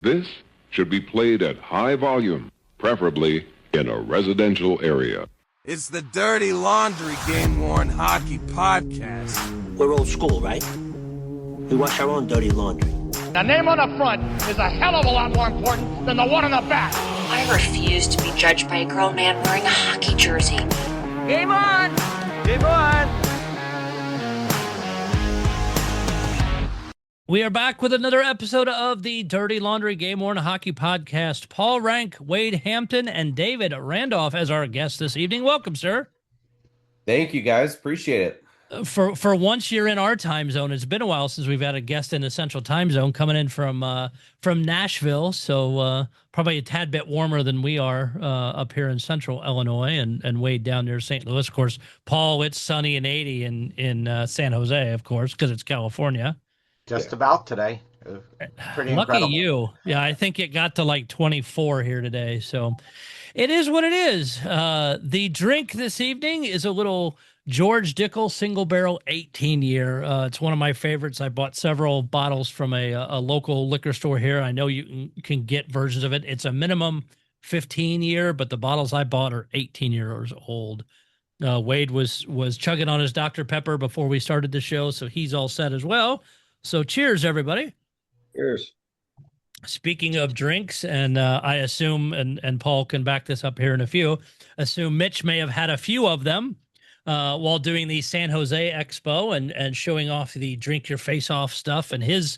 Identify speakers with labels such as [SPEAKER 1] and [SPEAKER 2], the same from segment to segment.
[SPEAKER 1] This should be played at high volume, preferably in a residential area.
[SPEAKER 2] It's the Dirty Laundry Game-Worn Hockey Podcast.
[SPEAKER 3] We're old school, right? We wash our own dirty laundry.
[SPEAKER 4] The name on the front is a hell of a lot more important than the one on the back.
[SPEAKER 5] I refuse to be judged by a grown man wearing a hockey jersey.
[SPEAKER 4] Game on! Game on!
[SPEAKER 6] We are back with another episode of the Dirty Laundry Game-Worn Hockey Podcast. Paul Rank, Wade Hampton, and David Randolph as our guests this evening. Welcome, sir.
[SPEAKER 7] Thank you, guys. Appreciate it.
[SPEAKER 6] For once you're in our time zone, it's been a while since we've had a guest in the Central Time Zone coming in from Nashville, so probably a tad bit warmer than we are up here in Central Illinois, and Wade down near St. Louis. Of course, Paul, it's sunny and 80 in San Jose, of course, because it's California.
[SPEAKER 8] Just about today. Pretty
[SPEAKER 6] Lucky
[SPEAKER 8] incredible.
[SPEAKER 6] you. Yeah, I think it got to like 24 here today. So it is what it is. The drink this evening is a little George Dickel single barrel 18-year. It's one of my favorites. I bought several bottles from a local liquor store here. I know you can get versions of it. It's a minimum 15-year, but the bottles I bought are 18 years old. Wade was chugging on his Dr. Pepper before we started the show, so he's all set as well. So cheers, everybody.
[SPEAKER 8] Cheers.
[SPEAKER 6] Speaking of drinks, and I assume, and Paul can back this up here in a few, assume Mitch may have had a few of them while doing the San Jose Expo and showing off the drink your face off stuff. And his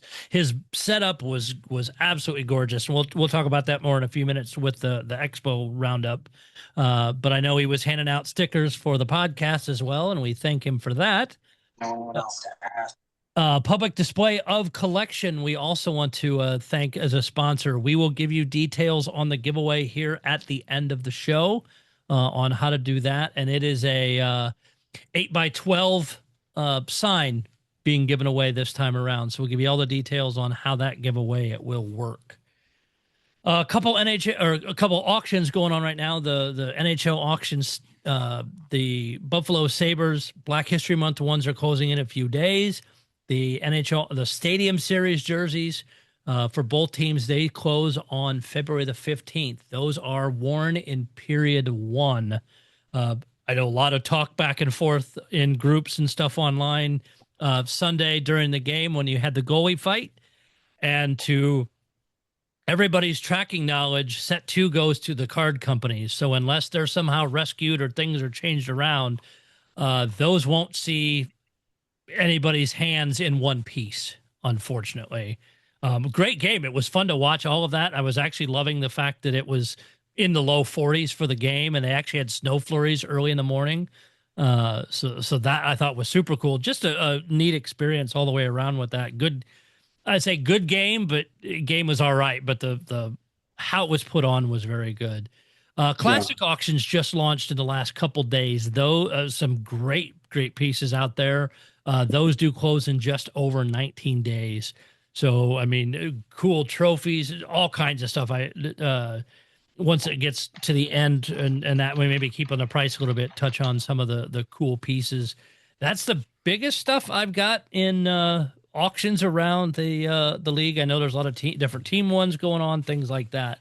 [SPEAKER 6] setup was absolutely gorgeous. And we'll talk about that more in a few minutes with the Expo roundup. But I know he was handing out stickers for the podcast as well, and we thank him for that.
[SPEAKER 3] No one else to ask.
[SPEAKER 6] Public display of collection. We also want to thank as a sponsor. We will give you details on the giveaway here at the end of the show on how to do that. And it is a 8x12 sign being given away this time around. So we'll give you all the details on how that giveaway it will work. A couple auctions going on right now. The NHL auctions, the Buffalo Sabres Black History Month ones are closing in a few days. The NHL, the Stadium Series jerseys for both teams, they close on February the 15th. Those are worn in period one. I know a lot of talk back and forth in groups and stuff online Sunday during the game when you had the goalie fight. And to everybody's tracking knowledge, set two goes to the card companies. So unless they're somehow rescued or things are changed around, those won't see anybody's hands in one piece, unfortunately. Great game. It was fun to watch all of that. I was actually loving the fact that it was in the low 40s for the game, and they actually had snow flurries early in the morning. So that I thought was super cool. Just a neat experience all the way around with that. Good, I'd say good game, but game was all right. But the how it was put on was very good. Classic auctions just launched in the last couple days, though. Some great pieces out there. Those do close in just over 19 days. So, I mean, cool trophies, all kinds of stuff. Once it gets to the end and that way, maybe keep on the price a little bit, touch on some of the cool pieces. That's the biggest stuff I've got in auctions around the league. I know there's a lot of different team ones going on, things like that.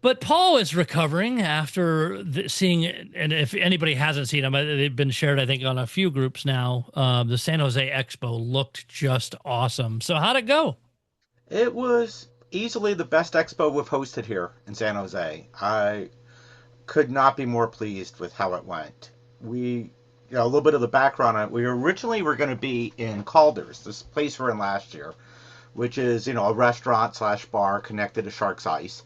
[SPEAKER 6] But Paul is recovering after seeing, and if anybody hasn't seen them, they've been shared, I think, on a few groups now. The San Jose Expo looked just awesome. So how'd it go?
[SPEAKER 8] It was easily the best expo we've hosted here in San Jose. I could not be more pleased with how it went. A little bit of the background on it. We originally were going to be in Calder's, this place we were in last year, which is, a restaurant/bar connected to Shark's Ice.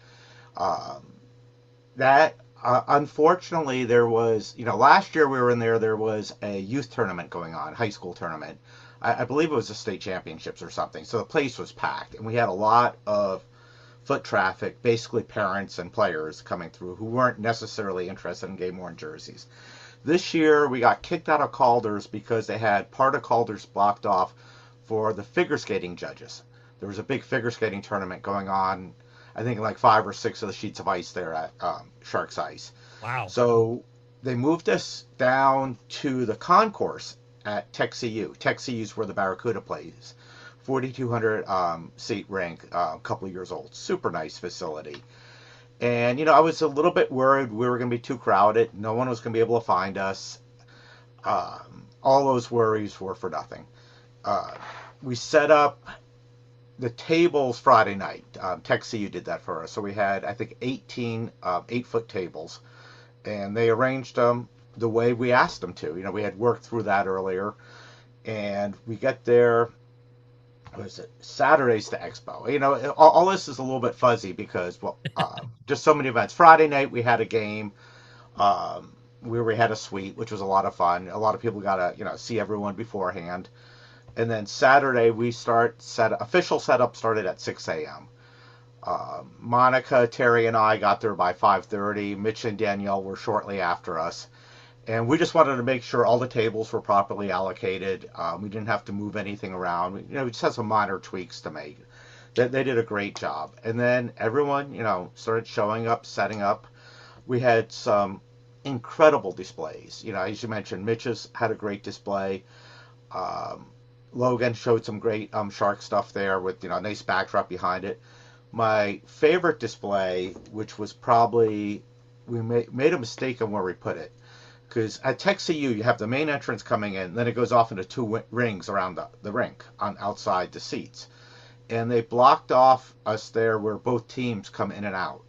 [SPEAKER 8] Unfortunately, there was, last year we were in there was a youth tournament going on, high school tournament. I believe it was the state championships or something. So the place was packed, and we had a lot of foot traffic, basically parents and players coming through who weren't necessarily interested in game-worn jerseys. This year, we got kicked out of Calder's because they had part of Calder's blocked off for the figure skating judges. There was a big figure skating tournament going on, I think like 5 or 6 of the sheets of ice there at Shark's Ice.
[SPEAKER 6] Wow.
[SPEAKER 8] So they moved us down to the concourse at Tech CU. Tech CU is where the Barracuda plays 4,200 seat rink, a couple of years old. Super nice facility. And, I was a little bit worried we were going to be too crowded. No one was going to be able to find us. All those worries were for nothing. We set up the tables Friday night. TechCU did that for us. So we had, I think, 18 8-foot tables. And they arranged them the way we asked them to. We had worked through that earlier. And we get there, what is it, Saturday's the expo. All this is a little bit fuzzy because, just so many events. Friday night we had a game. We had a suite, which was a lot of fun. A lot of people got to, see everyone beforehand. And then Saturday we official setup started at 6 a.m. Monica, Terry, and I got there by 5:30. Mitch and Danielle were shortly after us. And we just wanted to make sure all the tables were properly allocated. We didn't have to move anything around. We just had some minor tweaks to make. They did a great job. And then everyone, started showing up, setting up. We had some incredible displays. As you mentioned, Mitch's had a great display. Logan showed some great shark stuff there with, a nice backdrop behind it. My favorite display, which was probably, we made a mistake on where we put it. Because at TechCU, you have the main entrance coming in, then it goes off into two rings around the rink on outside the seats. And they blocked off us there where both teams come in and out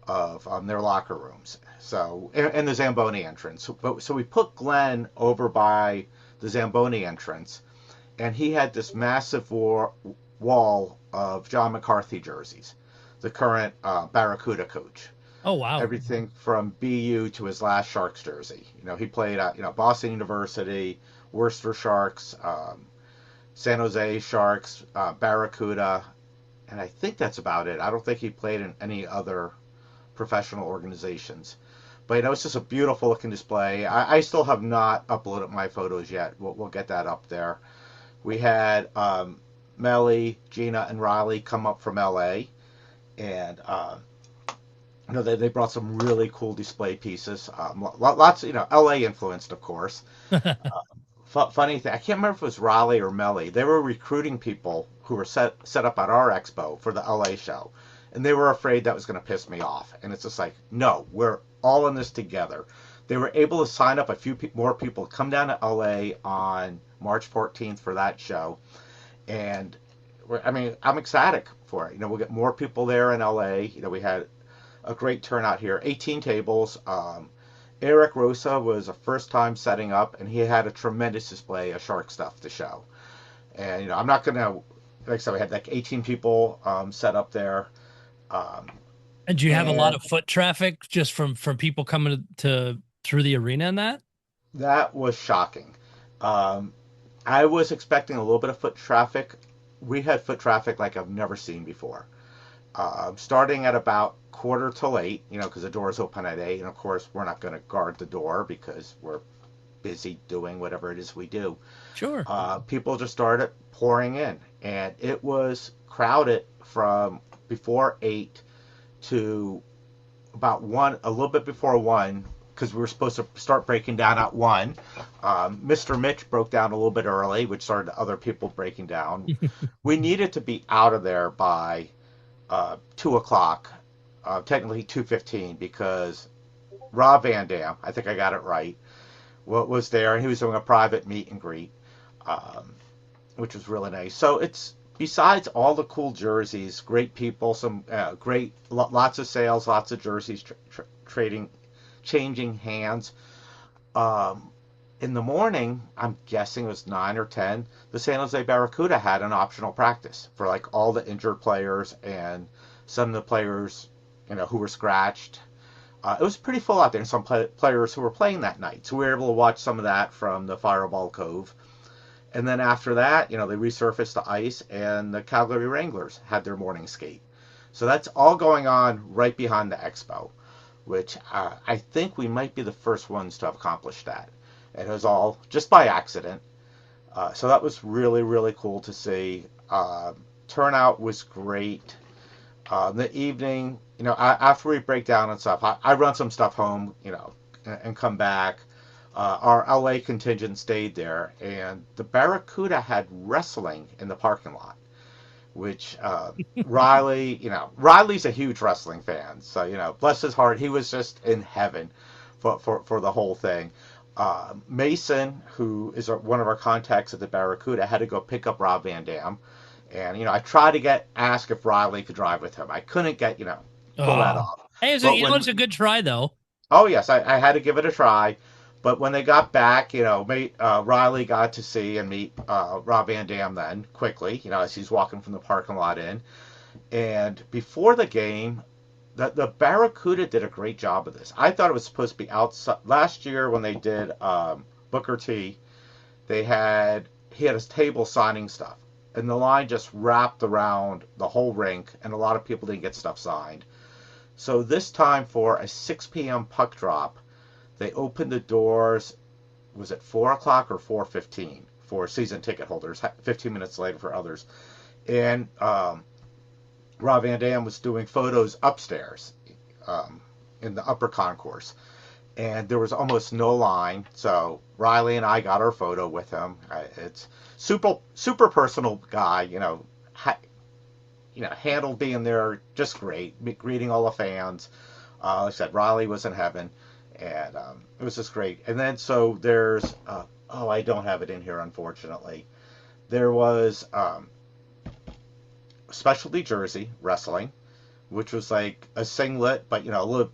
[SPEAKER 8] of their locker rooms. So, and the Zamboni entrance. So we put Glenn over by the Zamboni entrance, and he had this massive wall of John McCarthy jerseys, the current Barracuda coach.
[SPEAKER 6] Oh, wow.
[SPEAKER 8] Everything from BU to his last Sharks jersey. He played at Boston University, Worcester Sharks, San Jose Sharks, Barracuda, and I think that's about it. I don't think he played in any other professional organizations. But it's just a beautiful looking display. I still have not uploaded my photos yet. We'll get that up there. We had Melly, Gina, and Riley come up from LA, and they brought some really cool display pieces. Lots, LA influenced, of course. Funny thing, I can't remember if it was Raleigh or Melly. They were recruiting people who were set up at our expo for the LA show, and they were afraid that was going to piss me off. And it's just like, no, we're all in this together. They were able to sign up a few more people, come down to LA on March 14th for that show, and I'm ecstatic for it. We'll get more people there in LA. We had a great turnout here, 18 tables. Eric Rosa was a first time setting up, and he had a tremendous display of shark stuff to show. And I'm not gonna, like I said, we had like 18 people set up there.
[SPEAKER 6] And do you have a lot of foot traffic just from people coming through the arena and that?
[SPEAKER 8] That was shocking. I was expecting a little bit of foot traffic. We had foot traffic like I've never seen before. Starting at about 7:45, because the doors open at 8, and of course we're not going to guard the door because we're busy doing whatever it is we do.
[SPEAKER 6] Sure.
[SPEAKER 8] People just started pouring in, and it was crowded from before 8 to about 1, a little bit before 1, because we were supposed to start breaking down at 1. Mr. Mitch broke down a little bit early, which started other people breaking down. We needed to be out of there by 2 o'clock, technically 2:15, because Rob Van Dam, I think I got it right, was there, and he was doing a private meet and greet, which was really nice. So it's, besides all the cool jerseys, great people, some great, lots of sales, lots of jerseys changing hands. In the morning, I'm guessing it was 9 or 10, the San Jose Barracuda had an optional practice for like all the injured players and some of the players, who were scratched. It was pretty full out there, and some players who were playing that night. So we were able to watch some of that from the Fireball Cove. And then after that, they resurfaced the ice, and the Calgary Wranglers had their morning skate. So that's all going on right behind the expo, which I think we might be the first ones to have accomplished that. And it was all just by accident. So that was really, really cool to see. Turnout was great. The evening, after we break down and stuff, I run some stuff home, and come back. our LA contingent stayed there, and the Barracuda had wrestling in the parking lot, which Riley, Riley's a huge wrestling fan, so bless his heart, he was just in heaven for the whole thing. Mason, who is one of our contacts at the Barracuda, had to go pick up Rob Van Dam, and I tried to ask if Riley could drive with him. I couldn't pull that off.
[SPEAKER 6] Hey, it's a good try though.
[SPEAKER 8] Oh yes, I had to give it a try. But when they got back, Riley got to see and meet Rob Van Dam then quickly, as he's walking from the parking lot in. And before the game, the Barracuda did a great job of this. I thought it was supposed to be outside. Last year when they did Booker T, he had his table signing stuff, and the line just wrapped around the whole rink, and a lot of people didn't get stuff signed. So this time for a 6 p.m. puck drop, they opened the doors, was it 4 o'clock or 4:15 for season ticket holders, 15 minutes later for others. And Rob Van Dam was doing photos upstairs in the upper concourse. And there was almost no line, so Riley and I got our photo with him. It's super personal guy, handled being there just great, greeting all the fans. Like I said, Riley was in heaven. And it was just great. And then so there's, I don't have it in here, unfortunately. There was specialty jersey wrestling, which was like a singlet, but a little,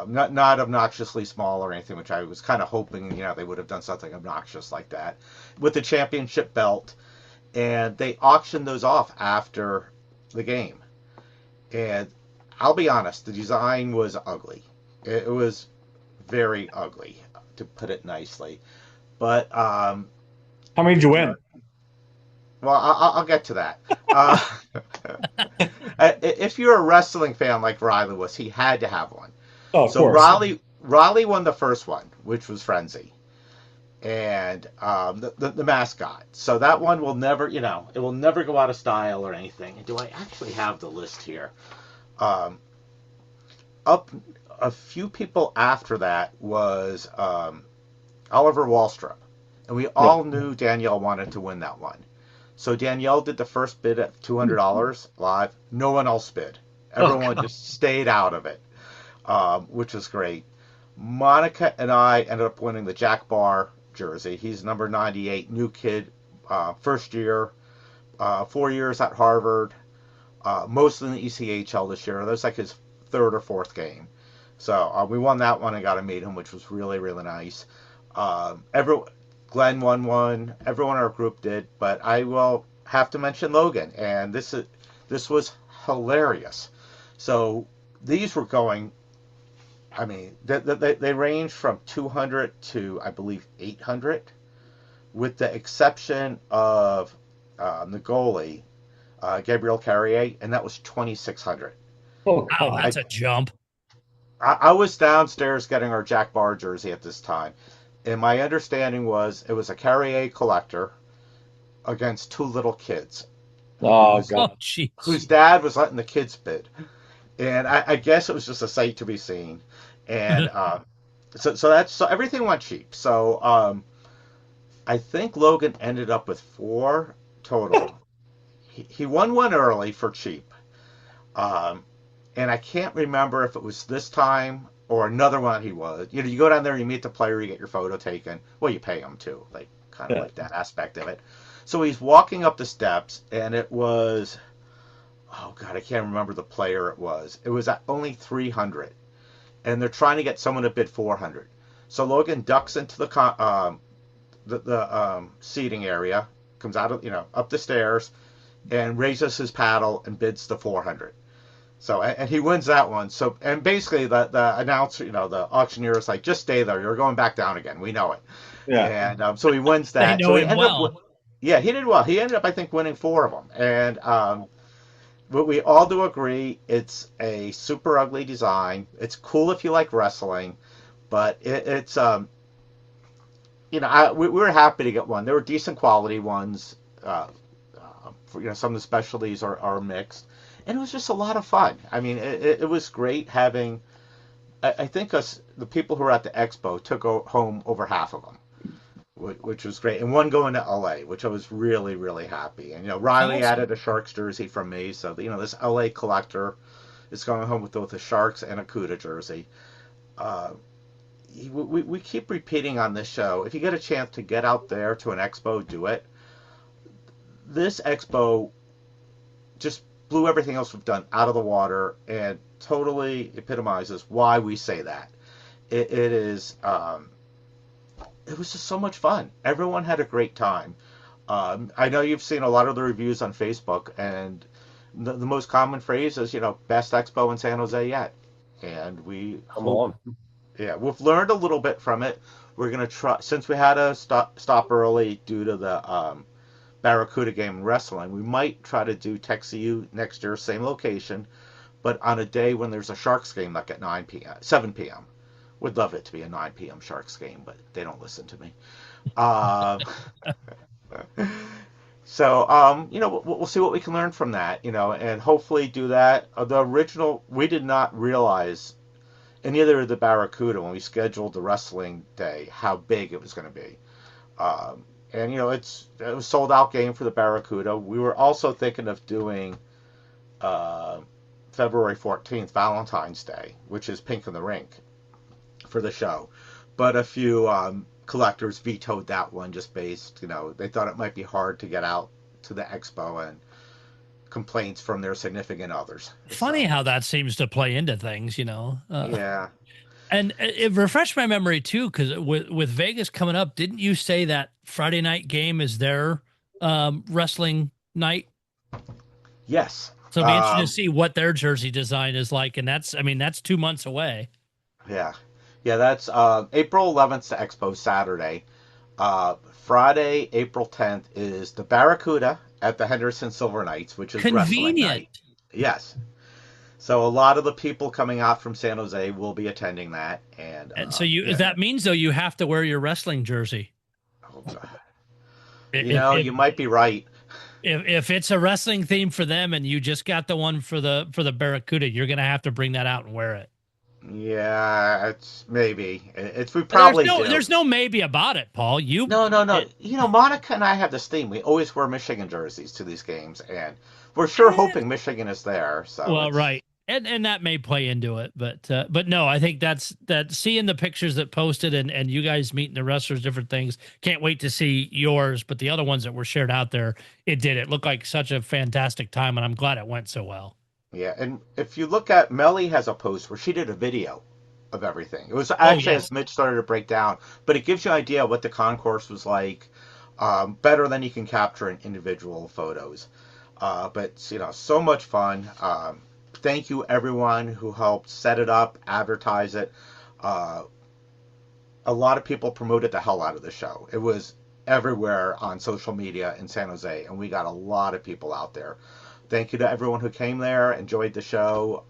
[SPEAKER 8] not obnoxiously small or anything, which I was kind of hoping they would have done something obnoxious like that, with the championship belt. And they auctioned those off after the game. And I'll be honest, the design was ugly. It was very ugly, to put it nicely. But
[SPEAKER 9] how many did you win?
[SPEAKER 8] Well, I'll get to that. If you're a wrestling fan like Riley was, he had to have one.
[SPEAKER 9] Oh, of course.
[SPEAKER 8] Riley won the first one, which was Frenzy, and the mascot. So that one will never, it will never go out of style or anything. Do I actually have the list here? Up a few people after that was Oliver Wallstrop, and we all knew Danielle wanted to win that one. So Danielle did the first bid at $200 live. No one else bid. Everyone just stayed out of it, which was great. Monica and I ended up winning the Jack Barr jersey. He's number 98, new kid, first year, 4 years at Harvard, mostly in the ECHL this year. That was like his third or fourth game. So we won that one and got to meet him, which was really, really nice. Glenn won one. Everyone in our group did, but I will have to mention Logan, and this was hilarious. So these were going. I mean, they range from 200 to I believe 800, with the exception of the goalie, Gabriel Carrier, and that was 2,600.
[SPEAKER 6] Oh, that's a jump.
[SPEAKER 8] I was downstairs getting our Jack Barr jersey at this time, and my understanding was it was a Carrier collector against two little kids.
[SPEAKER 9] Oh, God.
[SPEAKER 8] Whose dad was letting the kids bid. And I guess it was just a sight to be seen. And so everything went cheap. So I think Logan ended up with 4 total. He won one early for cheap. And I can't remember if it was this time or another one he was. You go down there, you meet the player, you get your photo taken. Well, you pay him too. Like kind of like that aspect of it. So he's walking up the steps, and it was, oh God, I can't remember the player it was. It was at only 300, and they're trying to get someone to bid 400. So Logan ducks into the seating area, comes out of up the stairs, and raises his paddle and bids the 400. So, and he wins that one. So, and basically the announcer, the auctioneer is like, just stay there. You're going back down again. We know it. Yeah. And so he wins that.
[SPEAKER 6] They know him
[SPEAKER 8] well. Yeah, he did well. He ended up, I think, winning 4 of them. And but we all do agree it's a super ugly design. It's cool if you like wrestling, but it's we were happy to get one. There were decent quality ones. For, some of the specialties are mixed. And it was just a lot of fun. I mean, it was great having I think the people who were at the expo took home over half of them, which was great. And one going to LA, which I was really, really happy. And, Riley
[SPEAKER 6] Awesome.
[SPEAKER 8] added a Sharks jersey from me. So, this LA collector is going home with both a Sharks and a Cuda jersey. We keep repeating on this show, if you get a chance to get out there to an expo, do it. This expo just blew everything else we've done out of the water and totally epitomizes why we say that. It is, it was just so much fun. Everyone had a great time. I know you've seen a lot of the reviews on Facebook, and the most common phrase is, best expo in San Jose yet. And we've learned a little bit from it. We're going to try, since we had to stop early due to the Barracuda game in wrestling, we might try to do TexCU next year, same location, but on a day when there's a Sharks game like at 7 p.m. Would love it to be a 9 p.m. Sharks game, but they don't listen to me. So, we'll see what we can learn from that, and hopefully do that. The original, we did not realize in either of the Barracuda when we scheduled the wrestling day how big it was going to be. And, it was a sold out game for the Barracuda. We were also thinking of doing February 14th, Valentine's Day, which is Pink in the Rink for the show. But a few collectors vetoed that one just based, they thought it might be hard to get out to the expo and complaints from their significant others.
[SPEAKER 6] Funny how that seems to play into things,
[SPEAKER 8] Yeah.
[SPEAKER 6] And it refreshed my memory too, because with Vegas coming up, didn't you say that Friday night game is their wrestling night?
[SPEAKER 8] Yes.
[SPEAKER 6] So it'll be interesting to see what their jersey design is like, and that's 2 months away.
[SPEAKER 8] Yeah, that's April 11th to Expo Saturday. Friday, April 10th is the Barracuda at the Henderson Silver Knights, which is wrestling night. Yes. So a lot of the people coming out from San Jose will be attending that, and
[SPEAKER 6] so that means though you have to wear your wrestling jersey.
[SPEAKER 8] Oh, God. You might be right.
[SPEAKER 6] If it's a wrestling theme for them, and you just got the one for the Barracuda, you're gonna have to bring that out and wear it.
[SPEAKER 8] Yeah, it's maybe. We probably
[SPEAKER 6] there's no maybe about it, Paul.
[SPEAKER 8] No. Monica and I have this theme. We always wear Michigan jerseys to these games, and we're sure hoping Michigan is there. So
[SPEAKER 6] well, right. And that may play into it, but no, I think that's seeing the pictures that posted and you guys meeting the wrestlers, different things. Can't wait to see yours, but the other ones that were shared out there, it looked like such a fantastic time, and I'm glad it went so well.
[SPEAKER 8] Yeah, and if you look at Melly has a post where she did a video of everything. It was actually as Mitch started to break down, but it gives you an idea of what the concourse was like, better than you can capture in individual photos. But so much fun. Thank you everyone who helped set it up, advertise it. A lot of people promoted the hell out of the show. It was everywhere on social media in San Jose, and we got a lot of people out there. Thank you to everyone who came there, enjoyed the show.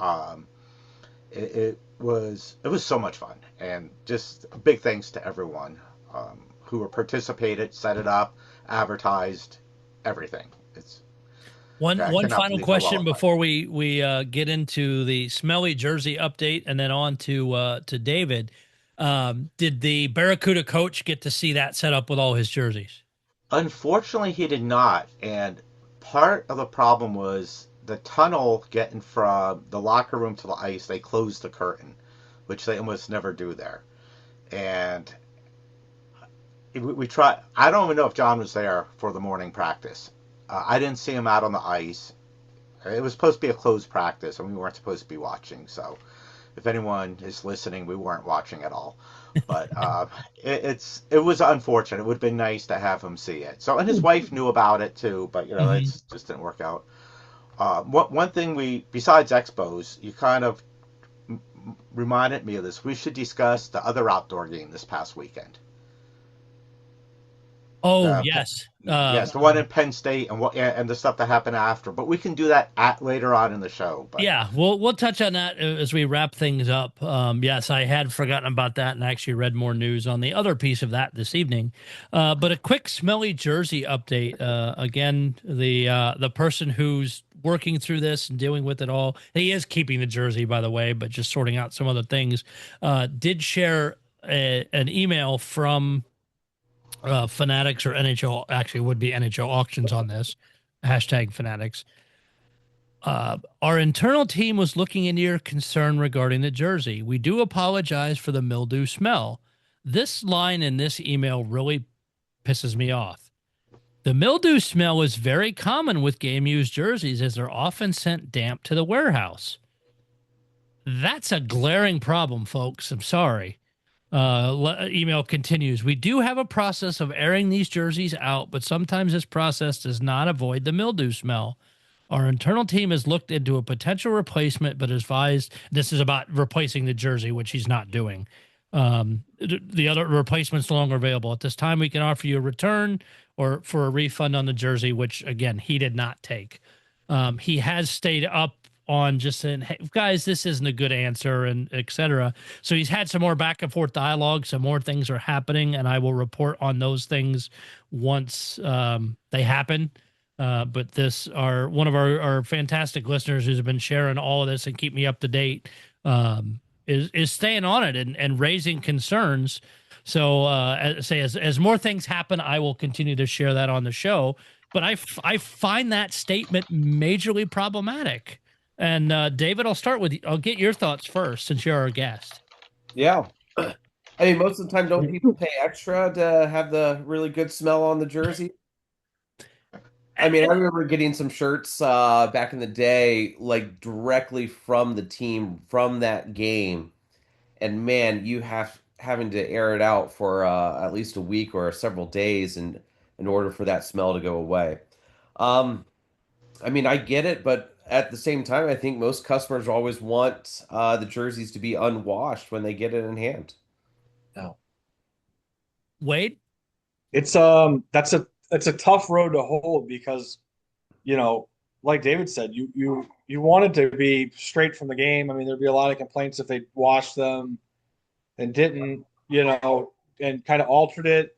[SPEAKER 8] It was so much fun, and just big thanks to everyone who participated, set it up, advertised, everything. It's
[SPEAKER 6] one final question before we get into the smelly jersey update and then on to David. Did the Barracuda coach get to see that set up with all his jerseys?
[SPEAKER 8] Unfortunately, he did not, and part of the problem was the tunnel getting from the locker room to the ice. They closed the curtain, which they almost never do there. And we tried. I don't even know if John was there for the morning practice. I didn't see him out on the ice. It was supposed to be a closed practice, and we weren't supposed to be watching. So if anyone is listening, we weren't watching at all. But it was unfortunate. It would have been nice to have him see it. So, and his wife knew about it too, but it just didn't work out. One thing besides expos, you kind of reminded me of this. We should discuss the other outdoor game this past weekend.
[SPEAKER 6] Oh, yes.
[SPEAKER 8] Yes, the one in Penn State and the stuff that happened after. But we can do that later on in the show. But.
[SPEAKER 6] Yeah, we'll touch on that as we wrap things up. Yes, I had forgotten about that and actually read more news on the other piece of that this evening. But a quick smelly jersey update. Again, the person whose working through this and dealing with it all. He is keeping the jersey, by the way, but just sorting out some other things. Did share an email from Fanatics or NHL. Actually, it would be NHL Auctions on this. Hashtag Fanatics. Our internal team was looking into your concern regarding the jersey. We do apologize for the mildew smell. This line in this email really pisses me off. The mildew smell is very common with game used jerseys as they're often sent damp to the warehouse. That's a glaring problem, folks. I'm sorry. Email continues. We do have a process of airing these jerseys out, but sometimes this process does not avoid the mildew smell. Our internal team has looked into a potential replacement, but advised this is about replacing the jersey, which he's not doing. The other replacement's no longer available. At this time, we can offer you a return or for a refund on the jersey, which, again, he did not take. He has stayed up on just saying, hey, guys, this isn't a good answer, and et cetera. So he's had some more back and forth dialogue. Some more things are happening, and I will report on those things once they happen. But this are one of our fantastic listeners who's been sharing all of this and keep me up to date, is staying on it and raising concerns. So as more things happen, I will continue to share that on the show. But I find that statement majorly problematic. And David, I'll start with you. I'll get your thoughts first since you're our guest.
[SPEAKER 7] Yeah. I mean, most of the time, don't people pay extra to have the really good smell on the jersey? I mean, I remember getting some shirts back in the day, like directly from the team from that game, and man, having to air it out for at least a week or several days in order for that smell to go away. I mean, I get it, but at the same time, I think most customers always want the jerseys to be unwashed when they get it in hand.
[SPEAKER 9] No.
[SPEAKER 6] Wade?
[SPEAKER 9] It's it's a tough road to hold because, like David said, you want it to be straight from the game. I mean, there'd be a lot of complaints if they washed them and didn't, and kind of altered it.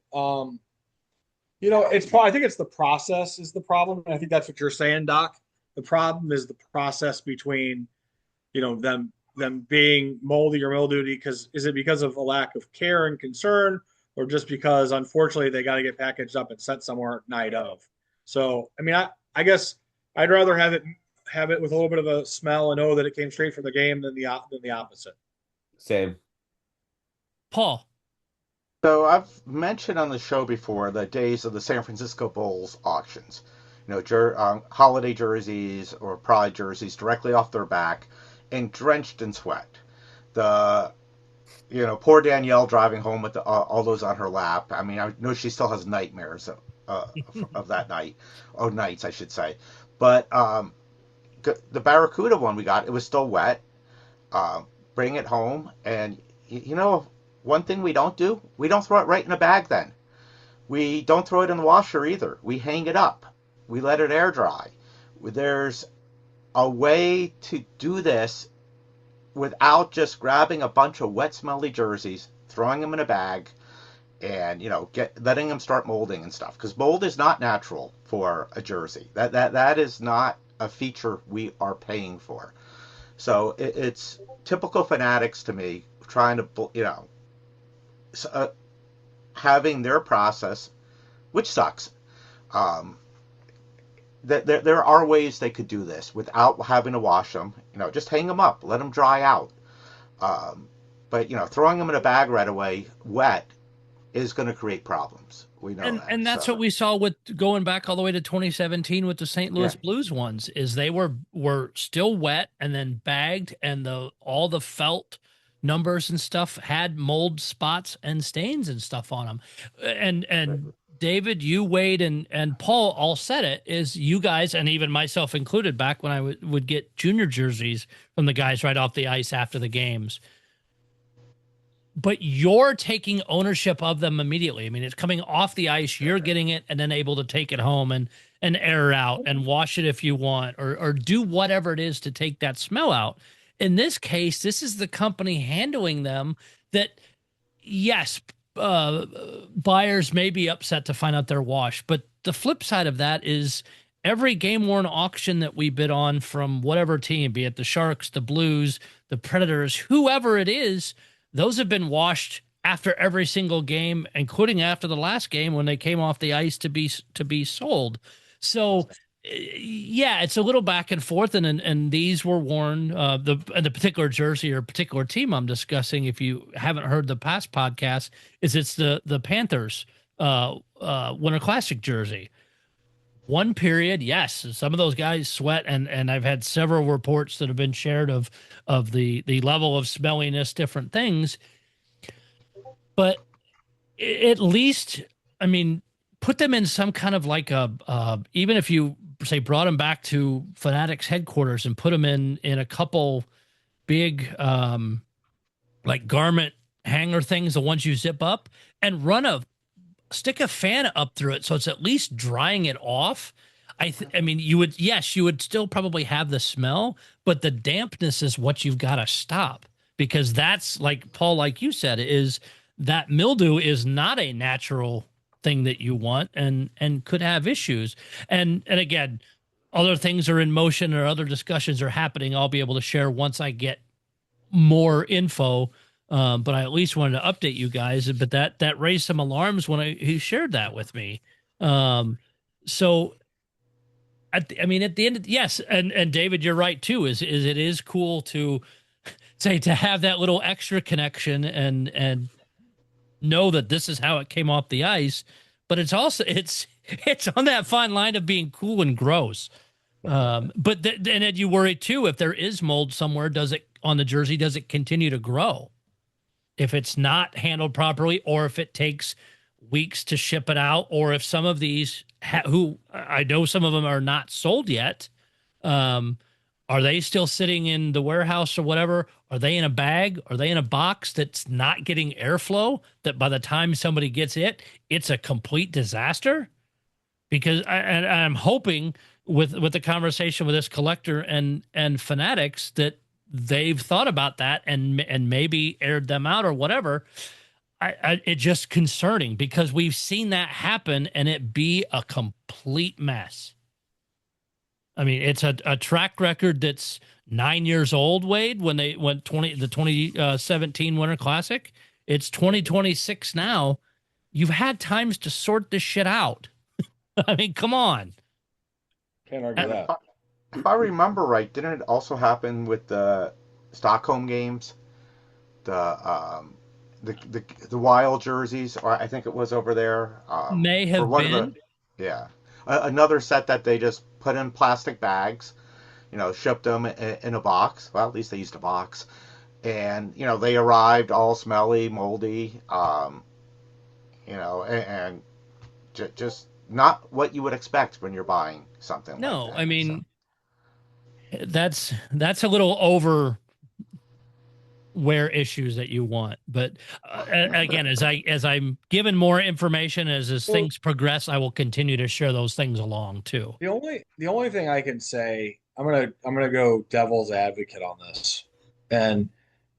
[SPEAKER 9] It's probably, I think it's the process is the problem. And I think that's what you're saying, Doc. The problem is the process between, them being moldy or mildewy. Is it because of a lack of care and concern, or just because unfortunately they got to get packaged up and sent somewhere night of? So, I mean, I guess I'd rather have it with a little bit of a smell and know that it came straight from the game than the opposite.
[SPEAKER 7] Same.
[SPEAKER 6] Paul.
[SPEAKER 8] So I've mentioned on the show before the days of the San Francisco Bulls auctions. Holiday jerseys or pride jerseys directly off their back and drenched in sweat. Poor Danielle driving home with all those on her lap. I mean, I know she still has nightmares of that night, or nights, I should say. But the Barracuda one we got, it was still wet. Bring it home, and one thing we don't do, we don't throw it right in a bag. Then we don't throw it in the washer either. We hang it up. We let it air dry. There's a way to do this without just grabbing a bunch of wet, smelly jerseys, throwing them in a bag, and letting them start molding and stuff. Because mold is not natural for a jersey. That is not a feature we are paying for. So it's typical Fanatics to me, trying to having their process, which sucks. There are ways they could do this without having to wash them. Just hang them up, let them dry out. But throwing them in a bag right away, wet, is going to create problems. We know that.
[SPEAKER 6] And that's what we saw with going back all the way to 2017 with the St. Louis Blues ones. Is they were still wet and then bagged, and all the felt numbers and stuff had mold spots and stains and stuff on them. And David, you, Wade, and Paul all said it, is you guys, and even myself included, back when I would get junior jerseys from the guys right off the ice after the games. But you're taking ownership of them immediately. I mean, it's coming off the ice, you're getting it, and then able to take it home and air out and wash it if you want, or do whatever it is to take that smell out. In this case, this is the company handling them that, yes, buyers may be upset to find out they're washed, but the flip side of that is every game worn auction that we bid on from whatever team, be it the Sharks, the Blues, the Predators, whoever it is, those have been washed after every single game, including after the last game when they came off the ice to be sold. So yeah, it's a little back and forth, and these were worn. The particular jersey or particular team I'm discussing, if you haven't heard the past podcast, it's the Panthers Winter Classic jersey. One period, yes, some of those guys sweat, and I've had several reports that have been shared of the level of smelliness, different things. But at least, I mean, put them in some kind of like even if you say brought them back to Fanatics headquarters and put them in a couple big like garment hanger things, the ones you zip up, and stick a fan up through it so it's at least drying it off. I mean, you would still probably have the smell, but the dampness is what you've got to stop, because that's, like Paul, like you said, is that mildew is not a natural thing that you want, and could have issues. And again, other things are in motion or other discussions are happening. I'll be able to share once I get more info. But I at least wanted to update you guys. But that raised some alarms when he shared that with me. So at the end, yes, and David, you're right too. Is it is cool to say, to have that little extra connection and know that this is how it came off the ice, but it's also it's on that fine line of being cool and gross. But then you worry too, if there is mold somewhere, does it continue to grow if it's not handled properly, or if it takes weeks to ship it out, or if some of these who I know some of them are not sold yet, are they still sitting in the warehouse or whatever? Are they in a bag? Are they in a box that's not getting airflow, that by the time somebody gets it, it's a complete disaster? Because I'm hoping with the conversation with this collector and Fanatics that they've thought about that and maybe aired them out or whatever. It's just concerning, because we've seen that happen and it be a complete mess. I mean, it's a track record that's 9 years old, Wade, when they went the 2017 Winter Classic. It's 2026 now. You've had times to sort this shit out. I mean, come on.
[SPEAKER 9] Can't argue that.
[SPEAKER 8] If I remember right, didn't it also happen with the Stockholm games? The Wild jerseys, or I think it was over there.
[SPEAKER 6] May have been.
[SPEAKER 8] Yeah. Another set that they just put in plastic bags, shipped them in a box. Well, at least they used a box. And, they arrived all smelly, moldy, and just not what you would expect when you're buying something
[SPEAKER 6] No,
[SPEAKER 8] like that.
[SPEAKER 6] I mean, that's a little over where issues that you want. But again, as I'm given more information as things progress, I will continue to share those things along too.
[SPEAKER 9] The only thing I can say, I'm gonna go devil's advocate on this, and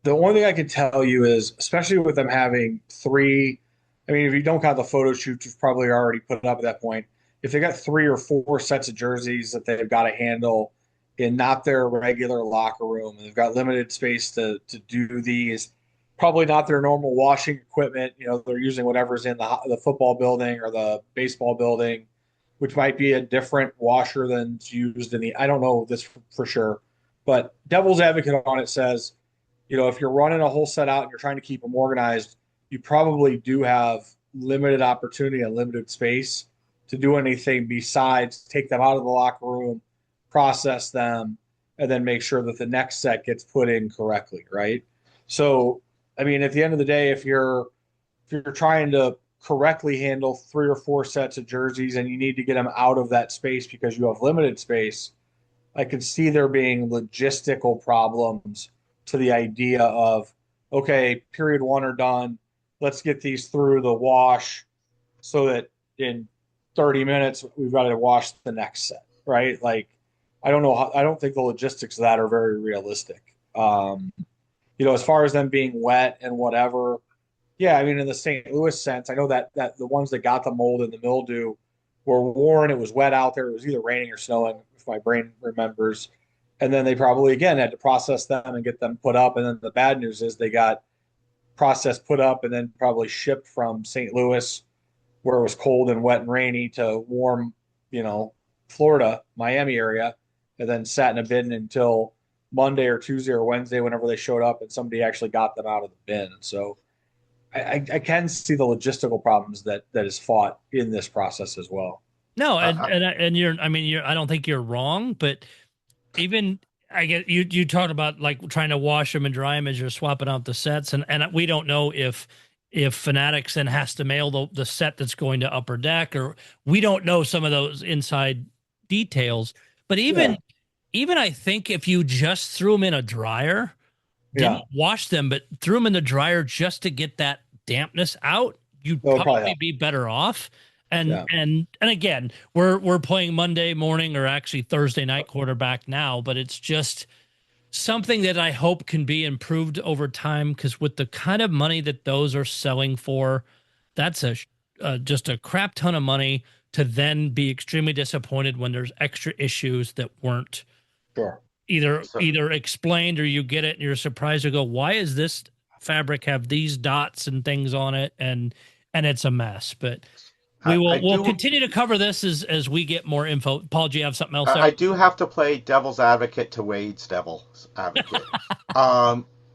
[SPEAKER 9] the only thing I can tell you is, especially with them having three, I mean, if you don't count the photo shoots, you've probably already put up at that point. If they got 3 or 4 sets of jerseys that they've got to handle in not their regular locker room, and they've got limited space to do these, probably not their normal washing equipment. They're using whatever's in the football building or the baseball building, which might be a different washer than's used in I don't know this for sure, but devil's advocate on it says, if you're running a whole set out and you're trying to keep them organized, you probably do have limited opportunity and limited space to do anything besides take them out of the locker room, process them, and then make sure that the next set gets put in correctly, right? So, I mean, at the end of the day, if you're trying to correctly handle 3 or 4 sets of jerseys and you need to get them out of that space because you have limited space, I can see there being logistical problems to the idea of, okay, period 1 are done. Let's get these through the wash so that in 30 minutes we've got to wash the next set, right? Like, I don't know. I don't think the logistics of that are very realistic. As far as them being wet and whatever, yeah, I mean, in the St. Louis sense, I know that the ones that got the mold and the mildew were worn. It was wet out there. It was either raining or snowing, if my brain remembers. And then they probably again had to process them and get them put up. And then the bad news is they got processed, put up, and then probably shipped from St. Louis, where it was cold and wet and rainy, to warm, Florida, Miami area, and then sat in a bin until Monday or Tuesday or Wednesday, whenever they showed up, and somebody actually got them out of the bin. So I can see the logistical problems that is fought in this process as well.
[SPEAKER 6] No, and I don't think you're wrong, but even I get you talked about like trying to wash them and dry them as you're swapping out the sets, and we don't know if Fanatics then has to mail the set that's going to Upper Deck, or we don't know some of those inside details. But even I think if you just threw them in a dryer, didn't wash them, but threw them in the dryer just to get that dampness out, you'd probably be better off. And again, we're playing Monday morning, or actually Thursday night quarterback now, but it's just something that I hope can be improved over time, because with the kind of money that those are selling for, that's just a crap ton of money to then be extremely disappointed when there's extra issues that weren't either explained, or you get it and you're surprised to go, why is this fabric have these dots and things on it, and it's a mess. But we'll continue to cover this as we get more info. Paul, do you have something else there?
[SPEAKER 8] I do have to play devil's advocate to Wade's devil's advocate.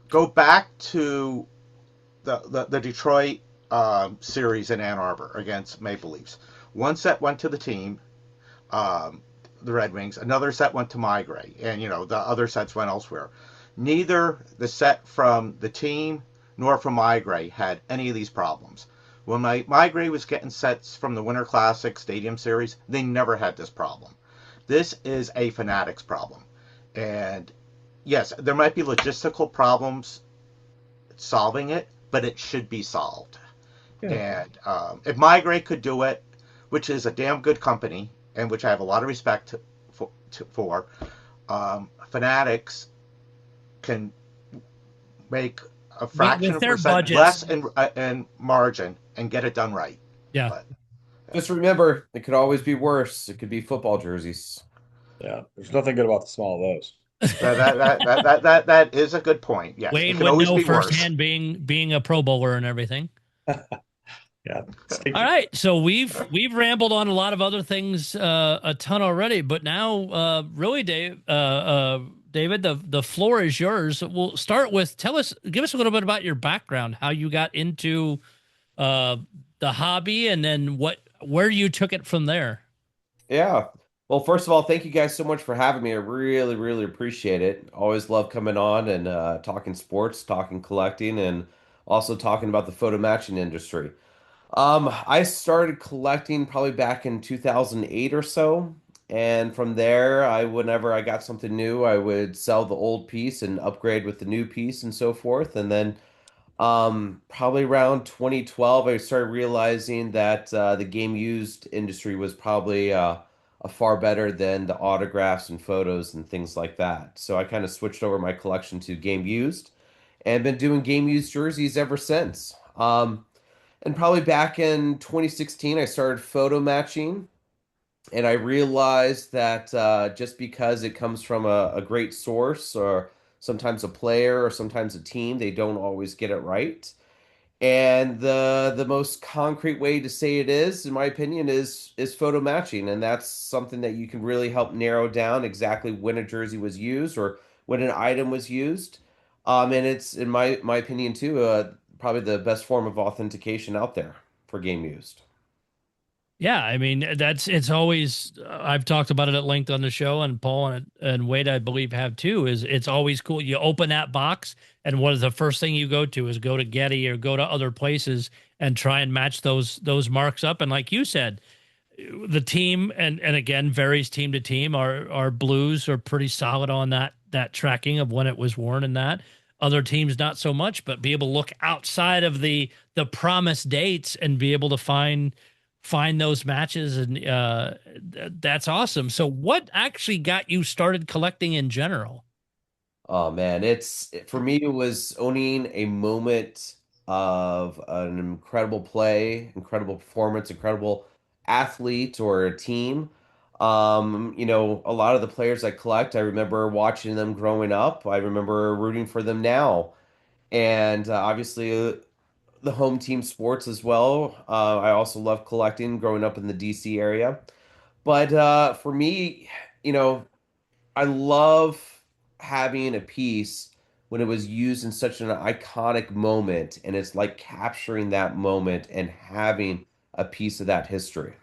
[SPEAKER 8] Go back to the Detroit series in Ann Arbor against Maple Leafs. One set went to the team, the Red Wings. Another set went to Migray, and the other sets went elsewhere. Neither the set from the team nor from Migray had any of these problems. When Migray was getting sets from the Winter Classic Stadium Series, they never had this problem. This is a Fanatics problem. And yes, there might be logistical problems solving it, but it should be solved. Yeah. And if Migray could do it, which is a damn good company, and which I have a lot of respect for, Fanatics can make a fraction of a percent less in margin and get it done right.
[SPEAKER 6] Yeah.
[SPEAKER 8] But,
[SPEAKER 7] just remember, it could always be worse. It could be football jerseys.
[SPEAKER 9] Yeah, there's nothing good about the smell of those.
[SPEAKER 8] that is a good point. Yes,
[SPEAKER 6] Wayne
[SPEAKER 8] it can
[SPEAKER 6] would
[SPEAKER 8] always
[SPEAKER 6] know
[SPEAKER 8] be
[SPEAKER 6] firsthand,
[SPEAKER 8] worse.
[SPEAKER 6] being a Pro Bowler and everything.
[SPEAKER 9] Yeah.
[SPEAKER 6] All right, so we've rambled on a lot of other things a ton already, but now really, David, the floor is yours. We'll start with give us a little bit about your background, how you got into the hobby, and then where you took it from there.
[SPEAKER 7] Yeah. Well, first of all, thank you guys so much for having me. I really, really appreciate it. Always love coming on and talking sports, talking collecting, and also talking about the photo matching industry. I started collecting probably back in 2008 or so. And from there, whenever I got something new, I would sell the old piece and upgrade with the new piece and so forth. And then probably around 2012, I started realizing that the game used industry was probably a far better than the autographs and photos and things like that. So I kind of switched over my collection to game used and been doing game used jerseys ever since. And probably back in 2016, I started photo matching. And I realized that just because it comes from a great source, or sometimes a player or sometimes a team, they don't always get it right. And the most concrete way to say it is, in my opinion, is photo matching. And that's something that you can really help narrow down exactly when a jersey was used or when an item was used. And it's, in my opinion, too, probably the best form of authentication out there for game used.
[SPEAKER 6] Yeah, I mean, it's always, I've talked about it at length on the show, and Paul and Wade, I believe, have too, is it's always cool. You open that box, and what is the first thing you go to is go to Getty or go to other places and try and match those marks up. And like you said, the team, and again, varies team to team. Our Blues are pretty solid on that tracking of when it was worn, and that. Other teams, not so much, but be able to look outside of the promised dates and be able to find those matches, and that's awesome. So what actually got you started collecting in general?
[SPEAKER 7] Oh man, for me, it was owning a moment of an incredible play, incredible performance, incredible athlete or a team. A lot of the players I collect, I remember watching them growing up. I remember rooting for them now. And obviously, the home team sports as well. I also love collecting growing up in the DC area. But for me, you know, I love having a piece when it was used in such an iconic moment, and it's like capturing that moment and having a piece of that history.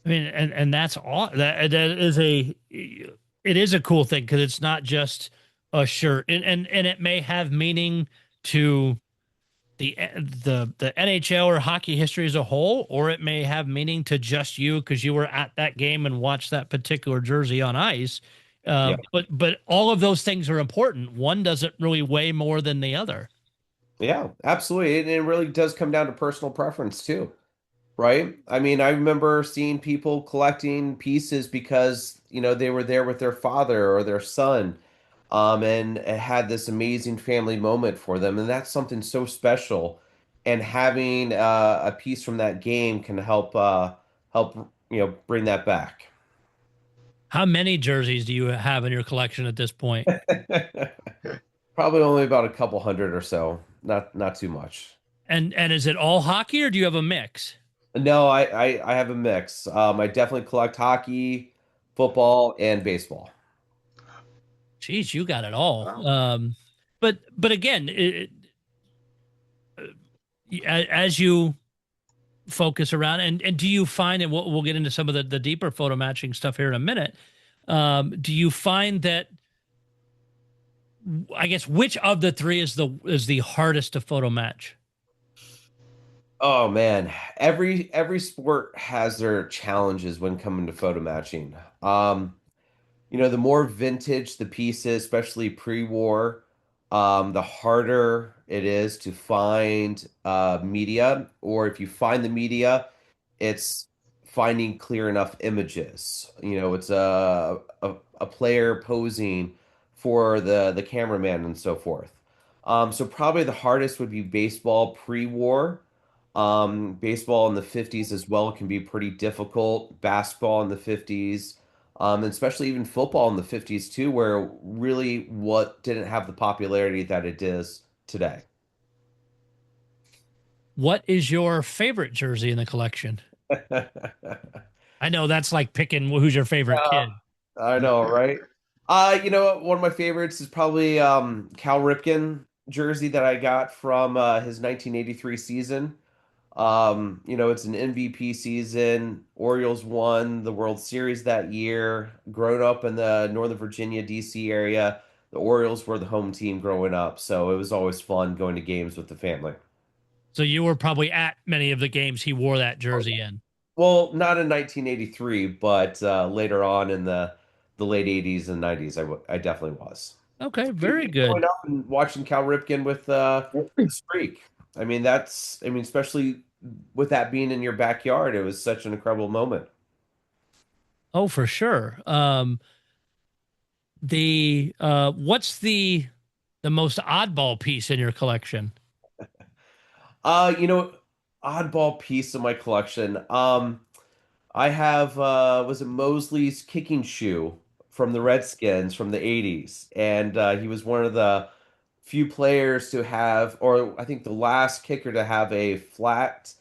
[SPEAKER 6] I mean, and that's all that is it is a cool thing because it's not just a shirt, and it may have meaning to the NHL or hockey history as a whole, or it may have meaning to just you because you were at that game and watched that particular jersey on ice.
[SPEAKER 7] Yeah.
[SPEAKER 6] But all of those things are important. One doesn't really weigh more than the other.
[SPEAKER 7] Yeah, absolutely. And it really does come down to personal preference too, right? I mean, I remember seeing people collecting pieces because, they were there with their father or their son, and it had this amazing family moment for them. And that's something so special. And having a piece from that game can help, bring that back.
[SPEAKER 6] How many jerseys do you have in your collection at this point?
[SPEAKER 7] Probably only about a couple hundred or so, not too much.
[SPEAKER 6] And is it all hockey or do you have a mix?
[SPEAKER 7] No, I have a mix. I definitely collect hockey, football, and baseball.
[SPEAKER 6] Geez, you got it all.
[SPEAKER 8] Wow.
[SPEAKER 6] But again, as you focus around and do you find, and we'll get into some of the deeper photo matching stuff here in a minute, do you find that, I guess, which of the three is the hardest to photo match?
[SPEAKER 7] Oh man, every sport has their challenges when coming to photo matching. The more vintage the piece is, especially pre-war, the harder it is to find media, or if you find the media, it's finding clear enough images. It's a player posing for the cameraman and so forth. So probably the hardest would be baseball pre-war. Baseball in the 50s as well can be pretty difficult. Basketball in the 50s, and especially even football in the 50s too, where really what didn't have the popularity that it is today.
[SPEAKER 6] What is your favorite jersey in the collection? I know that's like picking who's your favorite kid.
[SPEAKER 7] I know, right? One of my favorites is probably Cal Ripken jersey that I got from his 1983 season. It's an MVP season. Orioles won the World Series that year. Grown up in the Northern Virginia, DC area, the Orioles were the home team growing up, so it was always fun going to games with the family.
[SPEAKER 6] So you were probably at many of the games he wore that jersey in.
[SPEAKER 7] Well, not in 1983, but later on in the late 80s and 90s, I definitely was.
[SPEAKER 6] Okay, very
[SPEAKER 7] Growing
[SPEAKER 6] good.
[SPEAKER 7] up and watching Cal Ripken with the streak. Especially with that being in your backyard, it was such an incredible moment.
[SPEAKER 6] Oh, for sure. The what's the most oddball piece in your collection?
[SPEAKER 7] Uh, you know, Oddball piece of my collection. I have was it Mosley's kicking shoe from the Redskins from the 80s. And he was one of the few players to have, or I think the last kicker to have a flat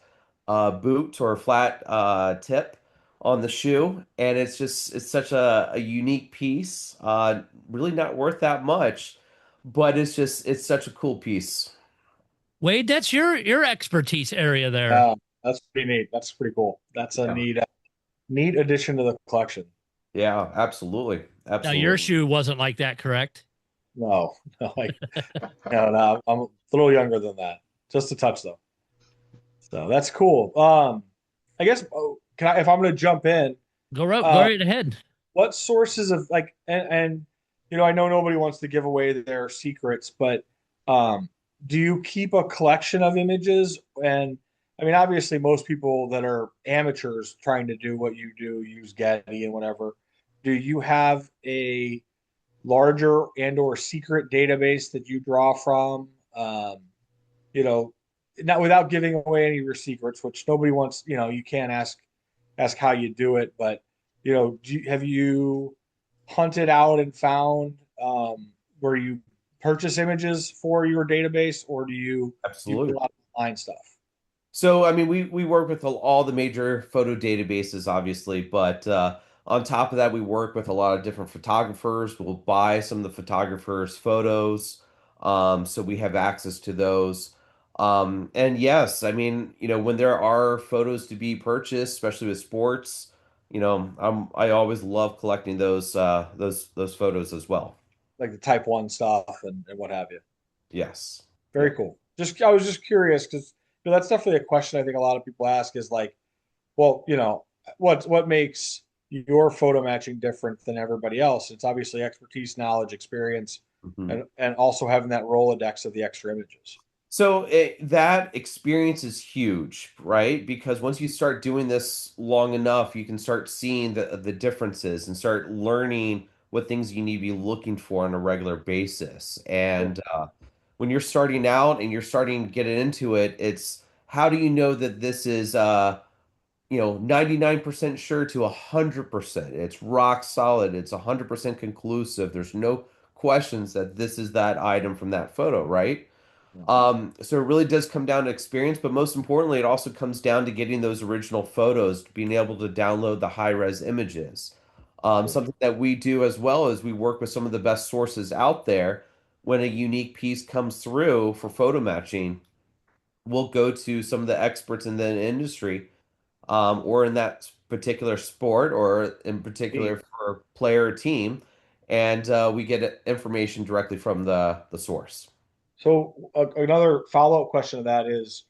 [SPEAKER 7] boot or flat tip on the shoe. And it's such a unique piece. Really not worth that much, but it's such a cool piece.
[SPEAKER 6] Wade, that's your expertise area there.
[SPEAKER 9] That's pretty neat. That's pretty cool. That's a
[SPEAKER 7] Yeah.
[SPEAKER 9] neat addition to the collection.
[SPEAKER 7] Yeah, absolutely.
[SPEAKER 6] Now your
[SPEAKER 7] Absolutely.
[SPEAKER 6] shoe wasn't like that, correct?
[SPEAKER 9] No, no, no, I'm a little younger than that. Just a touch though. So that's cool. I guess if I'm going to jump in,
[SPEAKER 6] Go
[SPEAKER 9] uh,
[SPEAKER 6] right ahead.
[SPEAKER 9] what sources of like and I know nobody wants to give away their secrets, but um do you keep a collection of images? And I mean, obviously most people that are amateurs trying to do what you do use Getty and whatever. Do you have a larger and or secret database that you draw from? You know not without giving away any of your secrets, which nobody wants, you can't ask how you do it, but have you hunted out and found where you purchase images for your database, or do you
[SPEAKER 7] Absolutely.
[SPEAKER 9] do a lot of online stuff?
[SPEAKER 7] So, I mean, we work with all the major photo databases, obviously, but on top of that, we work with a lot of different photographers. We'll buy some of the photographers' photos, so we have access to those. And yes, I mean, when there are photos to be purchased, especially with sports, I always love collecting those photos as well.
[SPEAKER 9] Like the type 1 stuff and what have you.
[SPEAKER 7] Yes.
[SPEAKER 9] Very
[SPEAKER 7] Yeah.
[SPEAKER 9] cool. I was just curious because that's definitely a question I think a lot of people ask is like, well, what makes your photo matching different than everybody else? It's obviously expertise, knowledge, experience,
[SPEAKER 7] Mhm.
[SPEAKER 9] and also having that Rolodex of the extra images.
[SPEAKER 7] So that experience is huge, right? Because once you start doing this long enough, you can start seeing the differences and start learning what things you need to be looking for on a regular basis.
[SPEAKER 9] Sure.
[SPEAKER 7] And when you're starting out and you're starting to get into it, it's how do you know that this is 99% sure to 100%. It's rock solid. It's 100% conclusive. There's no questions that this is that item from that photo, right?
[SPEAKER 9] Yeah.
[SPEAKER 7] So it really does come down to experience, but most importantly, it also comes down to getting those original photos, being able to download the high-res images.
[SPEAKER 9] Sure.
[SPEAKER 7] Something that we do as well is we work with some of the best sources out there. When a unique piece comes through for photo matching, we'll go to some of the experts in the industry, or in that particular sport, or in particular
[SPEAKER 9] Team.
[SPEAKER 7] for a player or team, and we get information directly from the source.
[SPEAKER 9] So another follow-up question to that is,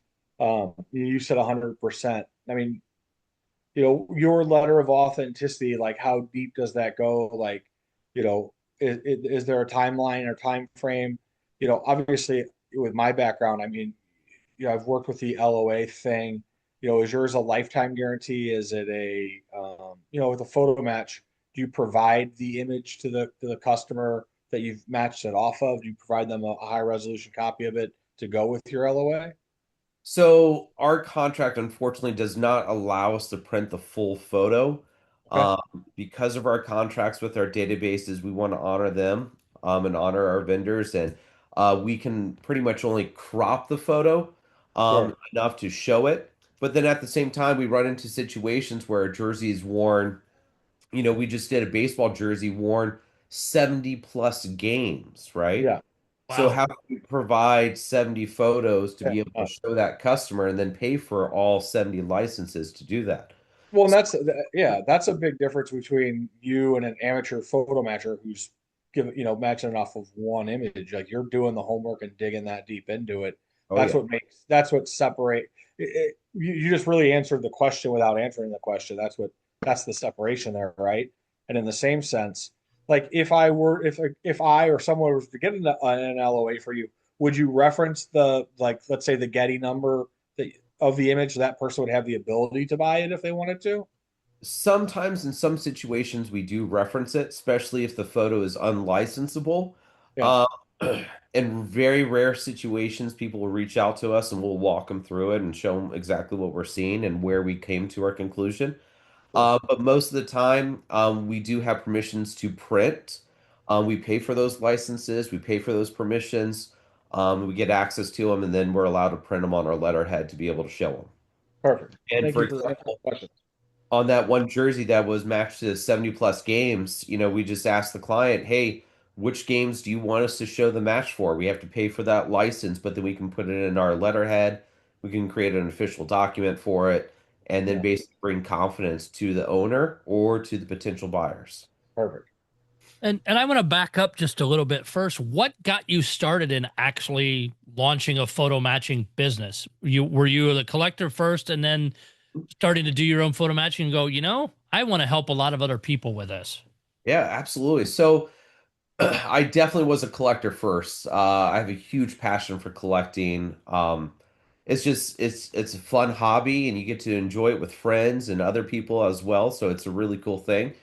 [SPEAKER 9] you said 100%. I mean, your letter of authenticity, like how deep does that go? Like, is there a timeline or time frame? Obviously with my background, I mean, I've worked with the LOA thing. Is yours a lifetime guarantee? Is it with a photo match, do you provide the image to the customer that you've matched it off of? Do you provide them a high resolution copy of it to go with your LOA?
[SPEAKER 7] So our contract unfortunately does not allow us to print the full photo.
[SPEAKER 9] Okay.
[SPEAKER 7] Um, because of our contracts with our databases, we want to honor them, and honor our vendors, and we can pretty much only crop the photo
[SPEAKER 9] Sure.
[SPEAKER 7] enough to show it. But then at the same time, we run into situations where a jersey is worn. We just did a baseball jersey worn 70 plus games, right?
[SPEAKER 9] Yeah.
[SPEAKER 7] So
[SPEAKER 6] Wow.
[SPEAKER 7] how can we provide 70 photos to
[SPEAKER 9] Yeah.
[SPEAKER 7] be able to show that customer and then pay for all 70 licenses to do that?
[SPEAKER 9] Well, and
[SPEAKER 7] So,
[SPEAKER 9] that's a big difference between you and an amateur photo matcher who's matching it off of one image. Like you're doing the homework and digging that deep into it.
[SPEAKER 7] oh yeah.
[SPEAKER 9] That's what separate you just really answered the question without answering the question. That's the separation there, right? And in the same sense, like if I or someone was to get an LOA for you, would you reference the, like, let's say the Getty number that of the image, that person would have the ability to buy it if they wanted to?
[SPEAKER 7] Sometimes in some situations we do reference it, especially if the photo is unlicensable.
[SPEAKER 9] Yeah.
[SPEAKER 7] Uh, in very rare situations, people will reach out to us and we'll walk them through it and show them exactly what we're seeing and where we came to our conclusion.
[SPEAKER 9] Sure.
[SPEAKER 7] But most of the time, we do have permissions to print. We pay for those licenses, we pay for those permissions, we get access to them, and then we're allowed to print them on our letterhead to be able to show them.
[SPEAKER 9] Perfect.
[SPEAKER 7] And
[SPEAKER 9] Thank
[SPEAKER 7] for
[SPEAKER 9] you for answering the
[SPEAKER 7] example,
[SPEAKER 9] questions.
[SPEAKER 7] on that one jersey that was matched to 70 plus games, we just asked the client, hey, which games do you want us to show the match for? We have to pay for that license, but then we can put it in our letterhead. We can create an official document for it and then
[SPEAKER 9] Yeah.
[SPEAKER 7] basically bring confidence to the owner or to the potential buyers.
[SPEAKER 9] Perfect.
[SPEAKER 6] And I want to back up just a little bit first. What got you started in actually launching a photo matching business? Were you the collector first and then starting to do your own photo matching and go, I want to help a lot of other people with this?
[SPEAKER 7] Yeah, absolutely. So I definitely was a collector first. I have a huge passion for collecting. It's just it's a fun hobby and you get to enjoy it with friends and other people as well. So it's a really cool thing.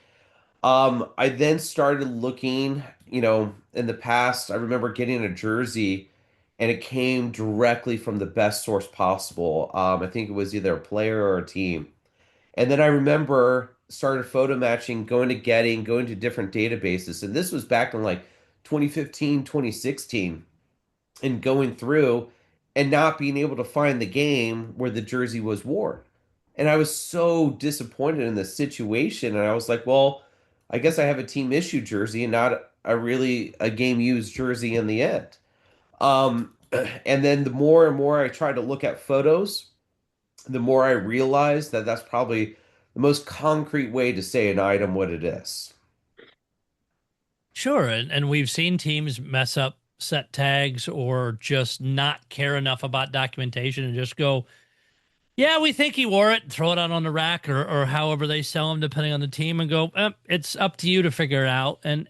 [SPEAKER 7] I then started looking, in the past, I remember getting a jersey and it came directly from the best source possible. I think it was either a player or a team. And then I remember started photo matching, going to Getting, going to different databases. And this was back in like 2015, 2016, and going through and not being able to find the game where the jersey was worn. And I was so disappointed in the situation. And I was like, well, I guess I have a team issue jersey and not a game used jersey in the end. And then the more and more I tried to look at photos, the more I realized that that's probably the most concrete way to say an item what it is.
[SPEAKER 6] Sure. And we've seen teams mess up set tags or just not care enough about documentation and just go, yeah, we think he wore it, throw it out on the rack or however they sell them, depending on the team, and go, it's up to you to figure it out. And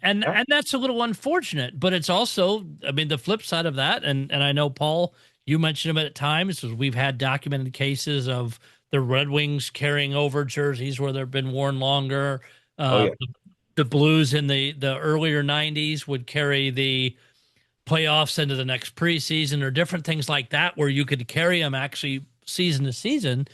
[SPEAKER 6] that's a little unfortunate, but it's also, I mean, the flip side of that. And I know, Paul, you mentioned it at times, is we've had documented cases of the Red Wings carrying over jerseys where they've been worn longer. The Blues in the earlier 90s would carry the playoffs into the next preseason or different things like that, where you could carry them actually season to season.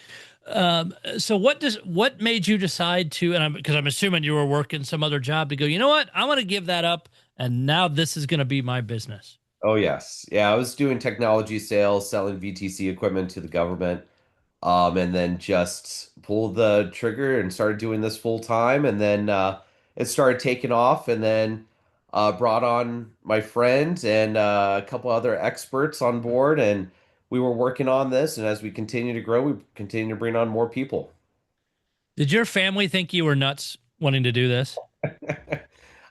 [SPEAKER 6] So what made you decide to, and because I'm assuming you were working some other job, to go, you know what, I want to give that up, and now this is going to be my business?
[SPEAKER 7] Oh, yes. Yeah, I was doing technology sales, selling VTC equipment to the government, and then just pulled the trigger and started doing this full time. And then it started taking off, and then brought on my friend and a couple other experts on board, and we were working on this. And as we continue to grow, we continue to bring on more people.
[SPEAKER 6] Did your family think you were nuts wanting to do this?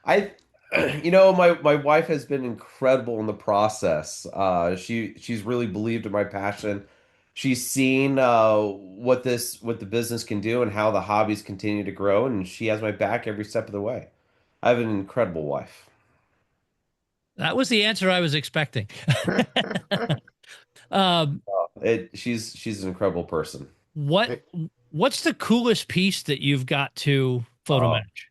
[SPEAKER 7] I, my wife has been incredible in the process. She's really believed in my passion. She's seen what the business can do and how the hobbies continue to grow, and she has my back every step of the way. I have an incredible wife.
[SPEAKER 6] That was the answer I was expecting. um,
[SPEAKER 7] she's an incredible person.
[SPEAKER 6] What's the coolest piece that you've got to photo match?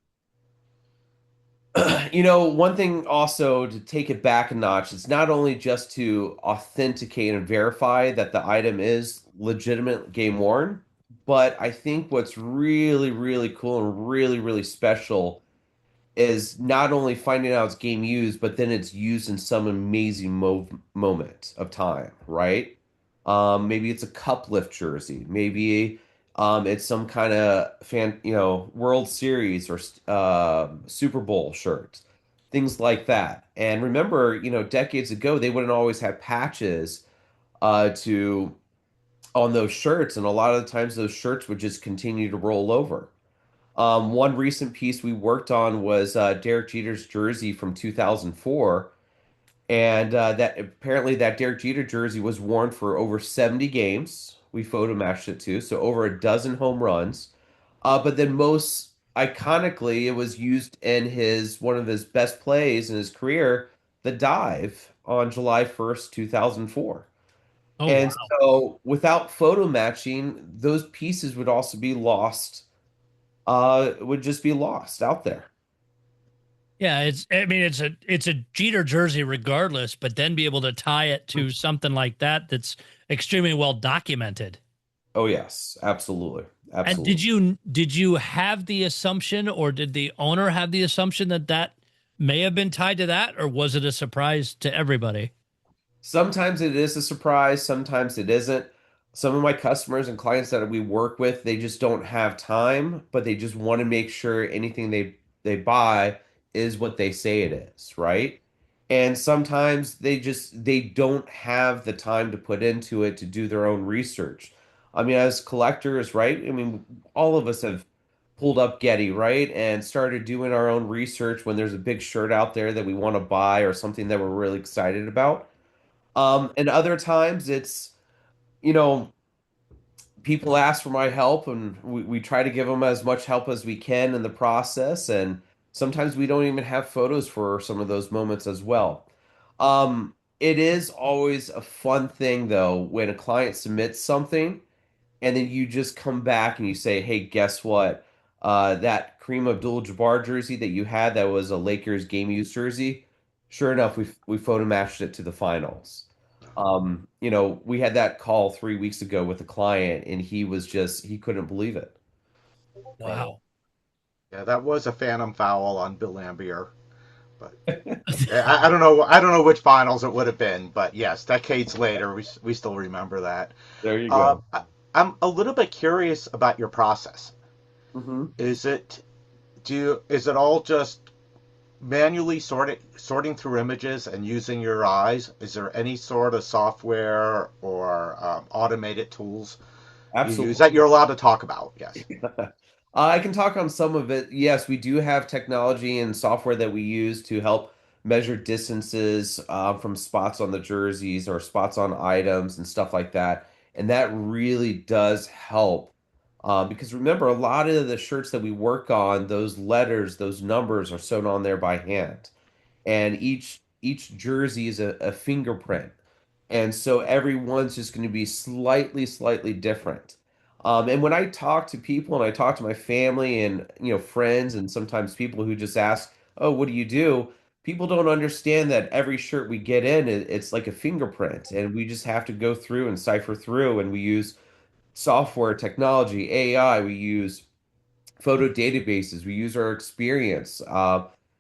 [SPEAKER 7] One thing also to take it back a notch, it's not only just to authenticate and verify that the item is legitimate game worn, but I think what's really, really cool and really, really special is not only finding out it's game used, but then it's used in some amazing moment of time, right? Maybe it's a cup lift jersey. Maybe it's some kind of World Series or Super Bowl shirt, things like that. And remember, decades ago, they wouldn't always have patches to on those shirts, and a lot of the times those shirts would just continue to roll over. One recent piece we worked on was Derek Jeter's jersey from 2004, and that apparently that Derek Jeter jersey was worn for over 70 games. We photo matched it too, so over a dozen home runs. But then most iconically, it was used in one of his best plays in his career, the dive on July 1st, 2004.
[SPEAKER 6] Oh,
[SPEAKER 7] and
[SPEAKER 6] wow.
[SPEAKER 7] So without photo matching, those pieces would also be lost, would just be lost out there.
[SPEAKER 6] Yeah, it's a Jeter jersey regardless, but then be able to tie it to something like that that's extremely well documented.
[SPEAKER 7] Oh yes, absolutely.
[SPEAKER 6] And did you have the assumption, or did the owner have the assumption that may have been tied to that, or was it a surprise to everybody?
[SPEAKER 7] Sometimes it is a surprise, sometimes it isn't. Some of my customers and clients that we work with, they just don't have time, but they just want to make sure anything they buy is what they say it is, right? And sometimes they don't have the time to put into it to do their own research. I mean, as collectors, right? I mean, all of us have pulled up Getty, right? And started doing our own research when there's a big shirt out there that we want to buy or something that we're really excited about. And other times it's, you know, people ask for my help, and we try to give them as much help as we can in the process. And sometimes we don't even have photos for some of those moments as well. It is always a fun thing, though, when a client submits something and then you just come back and you say, hey, guess what? That Kareem Abdul-Jabbar jersey that you had that was a Lakers game use jersey, sure enough, we photo matched it to the finals. We had that call 3 weeks ago with a client, and he couldn't believe it.
[SPEAKER 6] Wow.
[SPEAKER 8] Yeah, that was a phantom foul on Bill Lambier, but I don't know. I don't know which finals it would have been, but yes, decades later, we still remember that.
[SPEAKER 7] There you go.
[SPEAKER 8] I'm a little bit curious about your process.
[SPEAKER 7] Hmm.
[SPEAKER 8] Is it is it all just manually sorting through images and using your eyes? Is there any sort of software or automated tools you use
[SPEAKER 7] Absolutely.
[SPEAKER 8] that you're allowed to talk about? Yes.
[SPEAKER 7] I can talk on some of it. Yes, we do have technology and software that we use to help measure distances from spots on the jerseys or spots on items and stuff like that. And that really does help. Because remember, a lot of the shirts that we work on, those letters, those numbers are sewn on there by hand. And each jersey is a fingerprint. And so everyone's just going to be slightly different. And when I talk to people and I talk to my family and friends and sometimes people who just ask, "Oh, what do you do?" People don't understand that every shirt we get in, it's like a fingerprint, and we just have to go through and cipher through. And we use software, technology, AI. We use photo databases. We use our experience.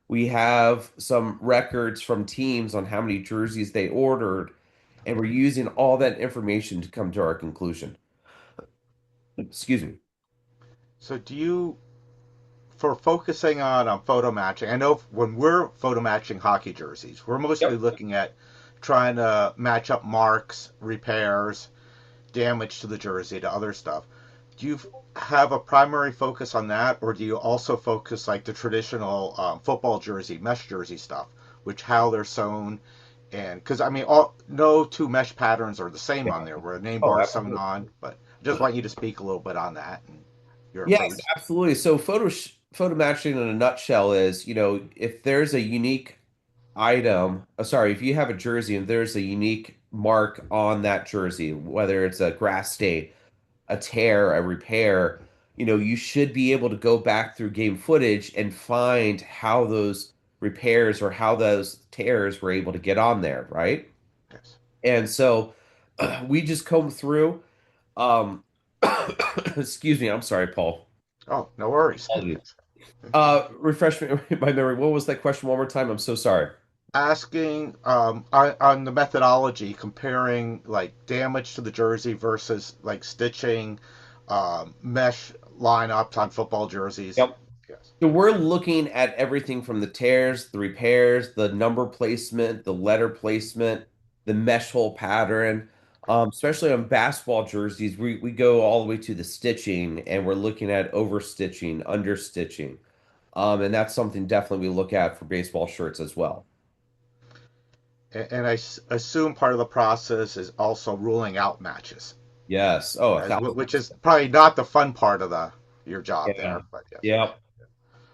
[SPEAKER 7] We have some records from teams on how many jerseys they ordered, and we're using all that information to come to our conclusion. Excuse me.
[SPEAKER 8] So do you for focusing on photo matching? I know when we're photo matching hockey jerseys, we're mostly
[SPEAKER 7] Yep.
[SPEAKER 8] looking at trying to match up marks, repairs, damage to the jersey, to other stuff. Do you have a primary focus on that, or do you also focus like the traditional football jersey, mesh jersey stuff, which how they're sewn? And because I mean, no two mesh patterns are the same on there, where a name
[SPEAKER 7] Oh,
[SPEAKER 8] bar is sewn
[SPEAKER 7] absolutely.
[SPEAKER 8] on. But I just want you to speak a little bit on that and your
[SPEAKER 7] Yes,
[SPEAKER 8] approach.
[SPEAKER 7] absolutely. So photo matching in a nutshell is, if there's a unique item, sorry, if you have a jersey and there's a unique mark on that jersey, whether it's a grass stain, a tear, a repair, you should be able to go back through game footage and find how those repairs or how those tears were able to get on there, right?
[SPEAKER 8] Yes.
[SPEAKER 7] And so we just comb through. Um, excuse me, I'm sorry, Paul.
[SPEAKER 8] Oh, no worries.
[SPEAKER 7] Apologies. Refresh my memory. What was that question one more time? I'm so sorry.
[SPEAKER 8] Asking on the methodology, comparing like damage to the jersey versus like stitching, mesh lineups on football jerseys.
[SPEAKER 7] Yep.
[SPEAKER 8] Yes.
[SPEAKER 7] So we're looking at everything from the tears, the repairs, the number placement, the letter placement, the mesh hole pattern. Especially on basketball jerseys, we go all the way to the stitching, and we're looking at over stitching, under stitching. And that's something definitely we look at for baseball shirts as well.
[SPEAKER 8] And assume part of the process is also ruling out matches,
[SPEAKER 7] Yes. Oh, 1,000%.
[SPEAKER 8] which is probably not the fun part of the your job
[SPEAKER 7] Yeah.
[SPEAKER 8] there, but yes.
[SPEAKER 7] Yeah.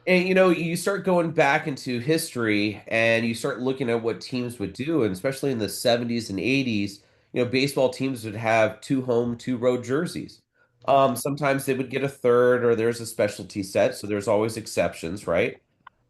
[SPEAKER 7] And you start going back into history and you start looking at what teams would do, and especially in the 70s and 80s, baseball teams would have two home, two road jerseys. Sometimes they would get a third or there's a specialty set, so there's always exceptions, right?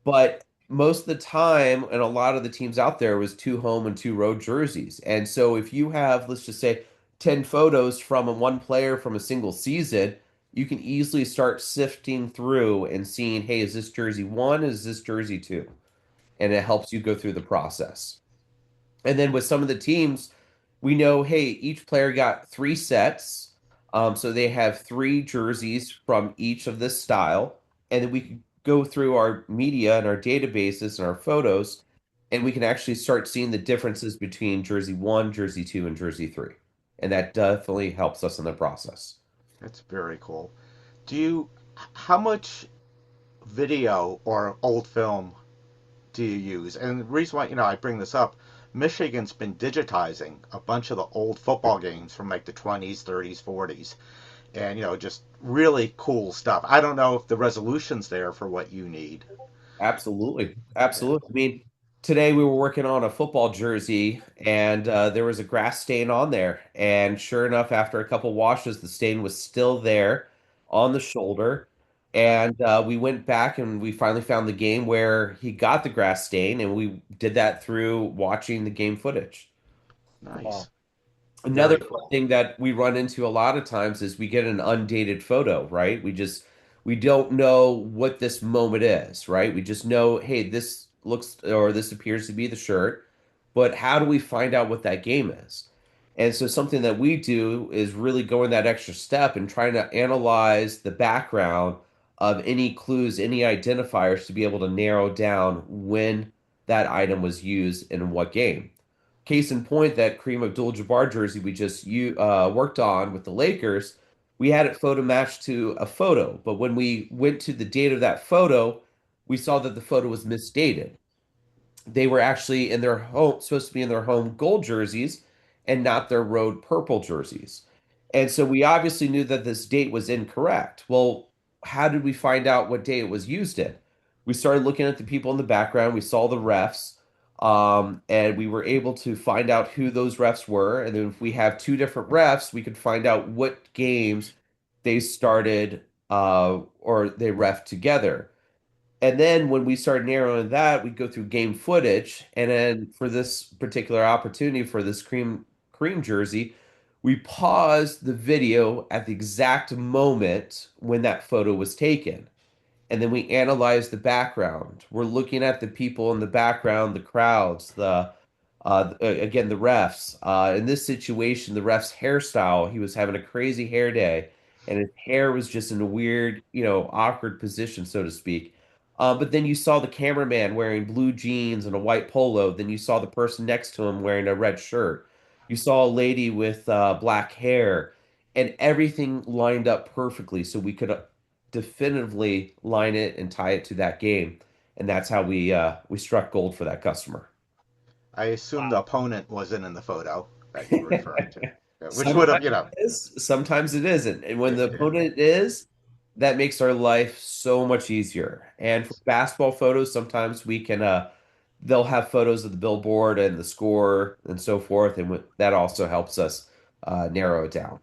[SPEAKER 7] But most of the time, and a lot of the teams out there was two home and two road jerseys. And so if you have, let's just say, 10 photos from one player from a single season, you can easily start sifting through and seeing, hey, is this jersey one? Is this jersey two? And it helps you go through the process. And then with some of the teams, we know, hey, each player got three sets. So they have three jerseys from each of this style. And then we can go through our media and our databases and our photos, and we can actually start seeing the differences between jersey one, jersey two, and jersey three. And that definitely helps us in the process.
[SPEAKER 8] That's very cool. Do you how much video or old film do you use? And the reason why I bring this up, Michigan's been digitizing a bunch of the old football games from like the 20s, 30s, 40s, and just really cool stuff. I don't know if the resolution's there for what you need.
[SPEAKER 7] Absolutely.
[SPEAKER 8] Yeah.
[SPEAKER 7] Absolutely. I mean, today we were working on a football jersey and there was a grass stain on there. And sure enough, after a couple washes, the stain was still there on the shoulder. And we went back and we finally found the game where he got the grass stain, and we did that through watching the game footage.
[SPEAKER 8] Nice.
[SPEAKER 7] Another
[SPEAKER 8] Very
[SPEAKER 7] fun
[SPEAKER 8] cool.
[SPEAKER 7] thing that we run into a lot of times is we get an undated photo, right? We don't know what this moment is, right? We just know, hey, this looks or this appears to be the shirt, but how do we find out what that game is? And so something that we do is really going that extra step and trying to analyze the background of any clues, any identifiers to be able to narrow down when that item was used and in what game. Case in point, that Kareem Abdul-Jabbar jersey we just worked on with the Lakers, we had it photo matched to a photo, but when we went to the date of that photo, we saw that the photo was misdated. They were actually in their home, supposed to be in their home gold jerseys and not their road purple jerseys. And so we obviously knew that this date was incorrect. Well, how did we find out what day it was used in? We started looking at the people in the background. We saw the refs, and we were able to find out who those refs were. And then if we have two different refs, we could find out what games they started or they ref together. And then when we started narrowing that, we go through game footage. And then for this particular opportunity for this cream jersey, we paused the video at the exact moment when that photo was taken. And then we analyzed the background. We're looking at the people in the background, the crowds, again, the refs. In this situation, the ref's hairstyle, he was having a crazy hair day, and his hair was just in a weird, awkward position, so to speak. But then you saw the cameraman wearing blue jeans and a white polo. Then you saw the person next to him wearing a red shirt. You saw a lady with black hair, and everything lined up perfectly, so we could definitively line it and tie it to that game. And that's how we struck gold for that customer.
[SPEAKER 8] I assume the opponent wasn't in the photo that you were referring to, which would
[SPEAKER 7] Sometimes
[SPEAKER 8] have, you know,
[SPEAKER 7] it is, sometimes it isn't. And when the opponent is, that makes our life so much easier. And for basketball photos, sometimes we can they'll have photos of the billboard and the score and so forth, and that also helps us narrow it down.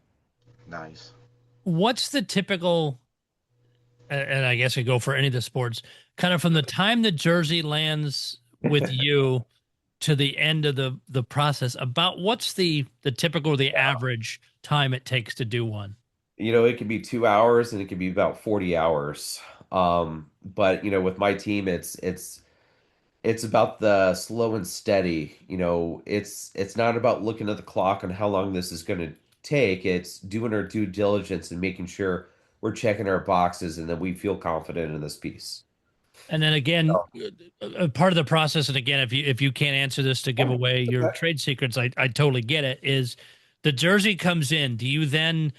[SPEAKER 8] nice.
[SPEAKER 6] What's the typical, and I guess I go for any of the sports, kind of from the time the jersey lands with you to the end of the process, about what's the typical or the average time it takes to do one?
[SPEAKER 7] It could be 2 hours and it could be about 40 hours. But with my team, it's about the slow and steady. It's not about looking at the clock and how long this is going to take. It's doing our due diligence and making sure we're checking our boxes and that we feel confident in this piece.
[SPEAKER 6] And then again,
[SPEAKER 7] Oh,
[SPEAKER 6] part of the process, and again, if you can't answer this to give away your
[SPEAKER 7] okay.
[SPEAKER 6] trade secrets, I totally get it. Is the jersey comes in? Do you then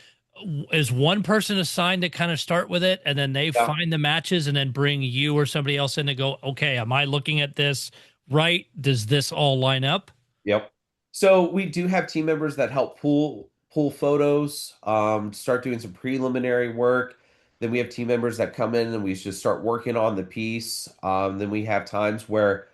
[SPEAKER 6] is one person assigned to kind of start with it, and then they
[SPEAKER 7] Yeah.
[SPEAKER 6] find the matches, and then bring you or somebody else in to go, okay, am I looking at this right? Does this all line up?
[SPEAKER 7] Yep. So we do have team members that help pull photos, start doing some preliminary work. Then we have team members that come in and we just start working on the piece. Then we have times where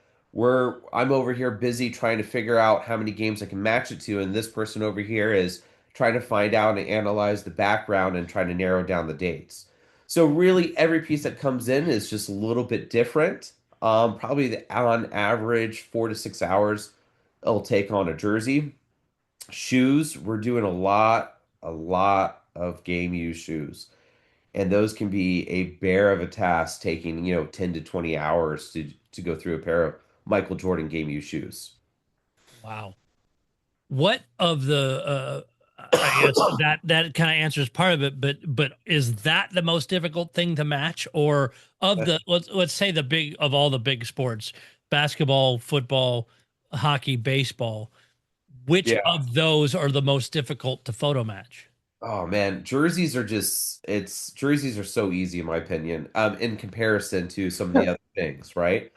[SPEAKER 7] I'm over here busy trying to figure out how many games I can match it to, and this person over here is trying to find out and analyze the background and trying to narrow down the dates. So really, every piece that comes in is just a little bit different. Probably on average 4 to 6 hours it'll take on a jersey. Shoes, we're doing a lot of game use shoes. And those can be a bear of a task taking, 10 to 20 hours to go through a pair of Michael Jordan game use shoes.
[SPEAKER 6] Wow. What of the I guess that kind of answers part of it, but is that the most difficult thing to match, or of the let's say the big of all the big sports, basketball, football, hockey, baseball, which
[SPEAKER 7] Yeah.
[SPEAKER 6] of those are the most difficult to photo match?
[SPEAKER 7] Oh man, jerseys are so easy in my opinion, in comparison to some of the other things, right?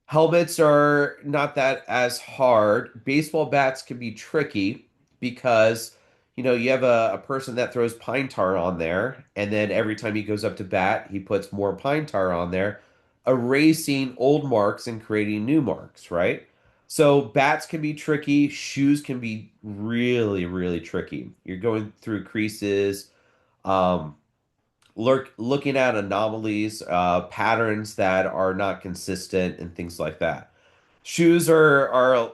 [SPEAKER 7] Helmets are not that as hard. Baseball bats can be tricky because, you have a person that throws pine tar on there, and then every time he goes up to bat, he puts more pine tar on there, erasing old marks and creating new marks, right? So bats can be tricky. Shoes can be really, really tricky. You're going through creases. Um, looking at anomalies, patterns that are not consistent, and things like that. Shoes are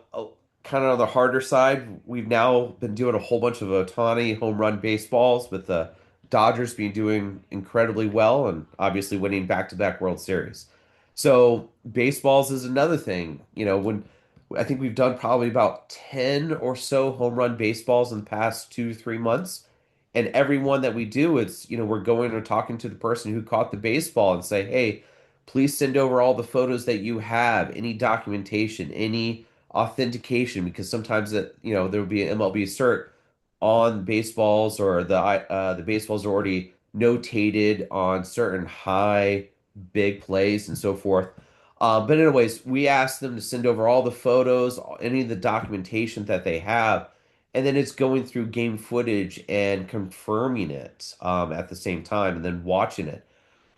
[SPEAKER 7] kind of on the harder side, we've now been doing a whole bunch of Otani home run baseballs with the Dodgers being doing incredibly well and obviously winning back-to-back World Series. So baseballs is another thing. When I think we've done probably about 10 or so home run baseballs in the past 2 to 3 months. And every one that we do, we're going or talking to the person who caught the baseball and say, hey, please send over all the photos that you have, any documentation, any authentication, because sometimes there will be an MLB cert on baseballs, or the baseballs are already notated on certain high big plays and so forth. But anyways, we ask them to send over all the photos, any of the documentation that they have, and then it's going through game footage and confirming it at the same time, and then watching it.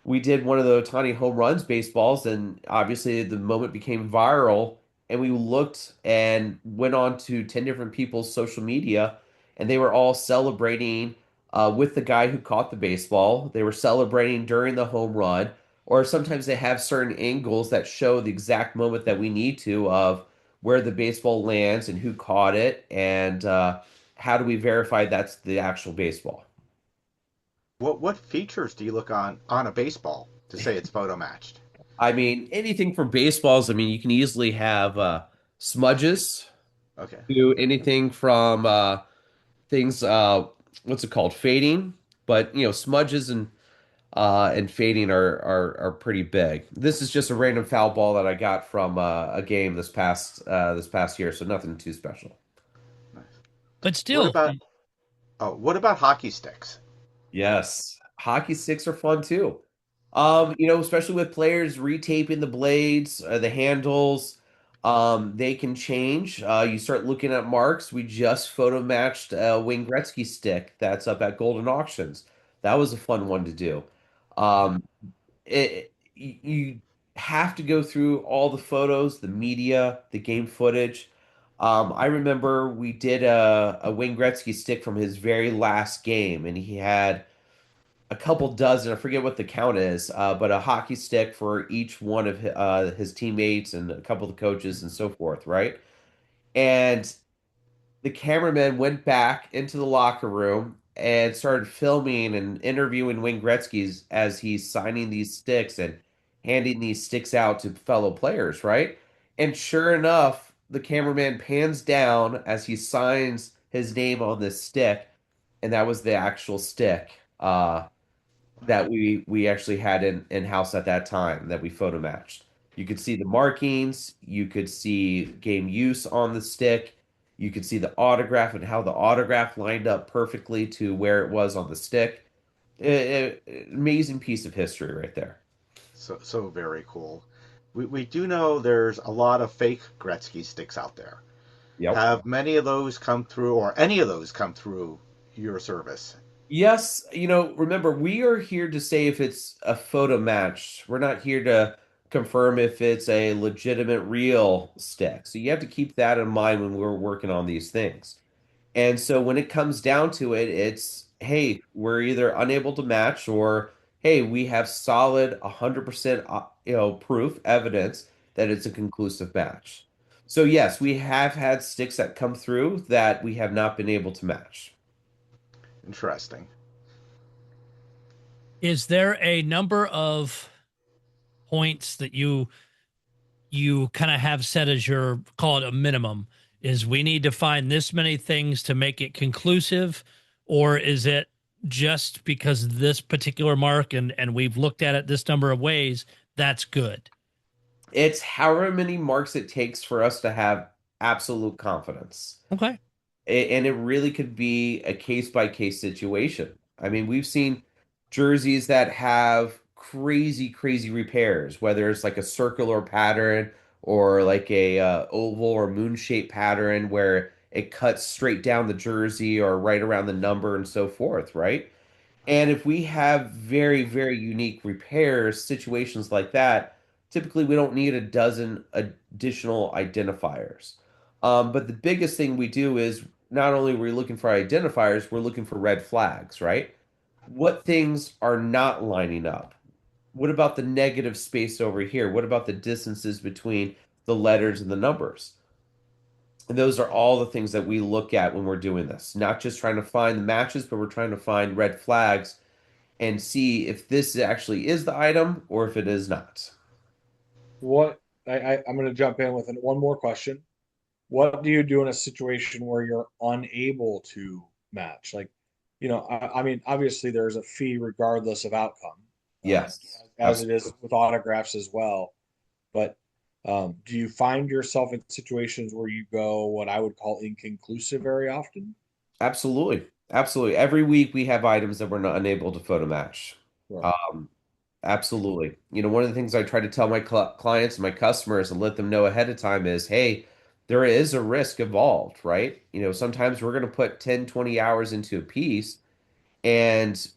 [SPEAKER 7] We did one of the Otani home runs baseballs, and obviously the moment became viral. And we looked and went on to 10 different people's social media, and they were all celebrating with the guy who caught the baseball. They were celebrating during the home run, or sometimes they have certain angles that show the exact moment that we need to of where the baseball lands and who caught it, and how do we verify that's the actual baseball.
[SPEAKER 8] What features do you look on a baseball to say it's photo matched?
[SPEAKER 7] I mean, anything for baseballs, I mean, you can easily have smudges
[SPEAKER 8] Okay.
[SPEAKER 7] to anything from things, what's it called? Fading. But, smudges and fading are pretty big. This is just a random foul ball that I got from a game this past year, so nothing too special.
[SPEAKER 8] Nice.
[SPEAKER 6] But
[SPEAKER 8] What
[SPEAKER 6] still,
[SPEAKER 8] about what about hockey sticks?
[SPEAKER 7] Yes, hockey sticks are fun too. Especially with players retaping the blades, the handles, they can change. You start looking at marks. We just photo matched a Wayne Gretzky stick that's up at Golden Auctions. That was a fun one to do. Um, you have to go through all the photos, the media, the game footage. I remember we did a Wayne Gretzky stick from his very last game, and he had a couple dozen, I forget what the count is, but a hockey stick for each one of his teammates and a couple of the coaches and so forth, right? And the cameraman went back into the locker room and started filming and interviewing Wayne Gretzky's as he's signing these sticks and handing these sticks out to fellow players, right? And sure enough, the cameraman pans down as he signs his name on this stick, and that was the actual stick. That we actually had in-house at that time that we photo matched. You could see the markings, you could see game use on the stick, you could see the autograph and how the autograph lined up perfectly to where it was on the stick. Amazing piece of history right there.
[SPEAKER 8] So very cool. We do know there's a lot of fake Gretzky sticks out there.
[SPEAKER 7] Yep.
[SPEAKER 8] Have many of those come through, or any of those come through your service?
[SPEAKER 7] Yes, remember, we are here to say if it's a photo match. We're not here to confirm if it's a legitimate real stick. So you have to keep that in mind when we're working on these things. And so when it comes down to it, it's, hey, we're either unable to match, or hey, we have solid 100% proof, evidence that it's a conclusive match. So yes, we have had sticks that come through that we have not been able to match.
[SPEAKER 8] Interesting.
[SPEAKER 6] is there a number of points that you kind of have set as your, call it a minimum, is we need to find this many things to make it conclusive, or is it just because this particular mark and we've looked at it this number of ways, that's good?
[SPEAKER 7] It's however many marks it takes for us to have absolute confidence.
[SPEAKER 6] Okay.
[SPEAKER 7] And it really could be a case by case situation. I mean, we've seen jerseys that have crazy, crazy repairs, whether it's like a circular pattern or like a oval or moon shaped pattern where it cuts straight down the jersey or right around the number and so forth, right? And if we have very, very unique repairs, situations like that, typically we don't need a dozen additional identifiers. But the biggest thing we do is not only are we looking for identifiers, we're looking for red flags, right? What things are not lining up? What about the negative space over here? What about the distances between the letters and the numbers? And those are all the things that we look at when we're doing this. Not just trying to find the matches, but we're trying to find red flags and see if this actually is the item or if it is not.
[SPEAKER 9] What I'm going to jump in with one more question. What do you do in a situation where you're unable to match? Like, I mean, obviously there's a fee regardless of outcome,
[SPEAKER 7] Yes,
[SPEAKER 9] as it is
[SPEAKER 7] absolutely.
[SPEAKER 9] with autographs as well. But do you find yourself in situations where you go what I would call inconclusive very often?
[SPEAKER 7] Absolutely. Absolutely. Every week we have items that we're not unable to photo match.
[SPEAKER 9] Right.
[SPEAKER 7] Um, absolutely. One of the things I try to tell my clients and my customers and let them know ahead of time is, hey, there is a risk involved, right? Sometimes we're going to put 10, 20 hours into a piece and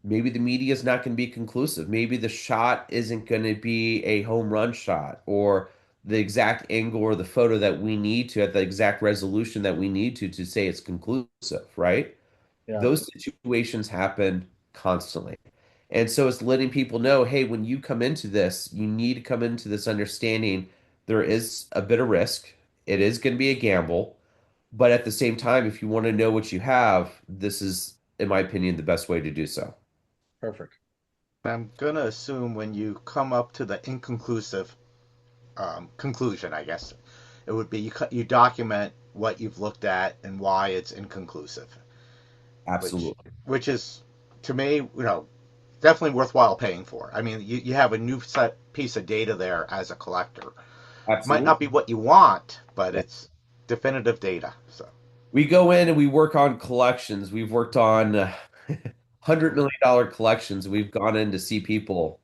[SPEAKER 7] maybe the media is not going to be conclusive. Maybe the shot isn't going to be a home run shot or the exact angle or the photo that we need to at the exact resolution that we need to say it's conclusive, right?
[SPEAKER 9] Yeah,
[SPEAKER 7] Those situations happen constantly. And so it's letting people know, hey, when you come into this, you need to come into this understanding there is a bit of risk. It is going to be a gamble. But at the same time, if you want to know what you have, this is, in my opinion, the best way to do so.
[SPEAKER 9] perfect.
[SPEAKER 8] I'm gonna assume when you come up to the inconclusive conclusion, I guess it would be you document what you've looked at and why it's inconclusive, which
[SPEAKER 7] Absolutely.
[SPEAKER 8] which is to me, definitely worthwhile paying for. I mean, you have a new set piece of data there as a collector. Might not be
[SPEAKER 7] Absolutely.
[SPEAKER 8] what you want, but it's definitive data. So
[SPEAKER 7] We go in and we work on collections. We've worked on $100 million collections. We've gone in to see people.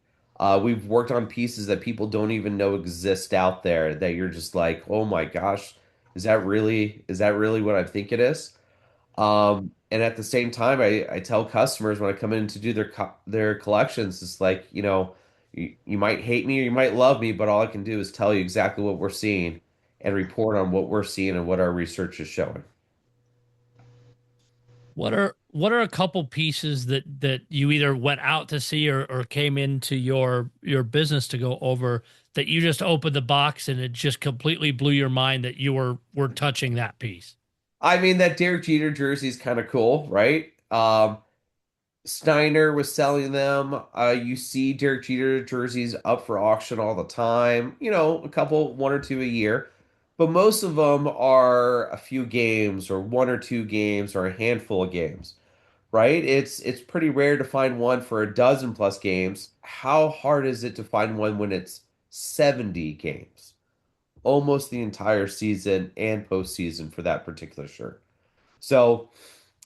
[SPEAKER 7] We've worked on pieces that people don't even know exist out there that you're just like, oh my gosh, is that really what I think it is? And at the same time, I tell customers when I come in to do their collections, it's like, you might hate me or you might love me, but all I can do is tell you exactly what we're seeing and report on what we're seeing and what our research is showing.
[SPEAKER 6] What are a couple pieces that you either went out to see or came into your business to go over that you just opened the box and it just completely blew your mind that you were touching that piece?
[SPEAKER 7] I mean, that Derek Jeter jersey is kind of cool, right? Steiner was selling them. You see Derek Jeter jerseys up for auction all the time. A couple, one or two a year, but most of them are a few games or one or two games or a handful of games, right? It's pretty rare to find one for a dozen plus games. How hard is it to find one when it's 70 games? Almost the entire season and postseason for that particular shirt. So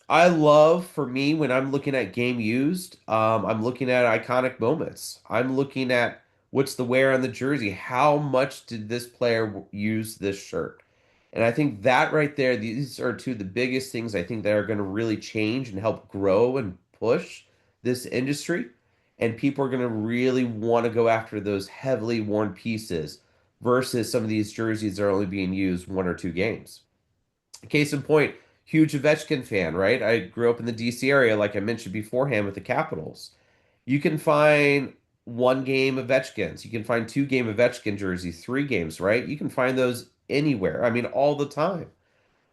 [SPEAKER 7] I love for me when I'm looking at game used, I'm looking at iconic moments. I'm looking at what's the wear on the jersey. How much did this player use this shirt? And I think that right there, these are two of the biggest things I think that are going to really change and help grow and push this industry. And people are going to really want to go after those heavily worn pieces versus some of these jerseys that are only being used one or two games. Case in point, huge Ovechkin fan, right? I grew up in the DC area, like I mentioned beforehand, with the Capitals. You can find one game Ovechkins. You can find two game Ovechkin jerseys, three games, right? You can find those anywhere. I mean, all the time.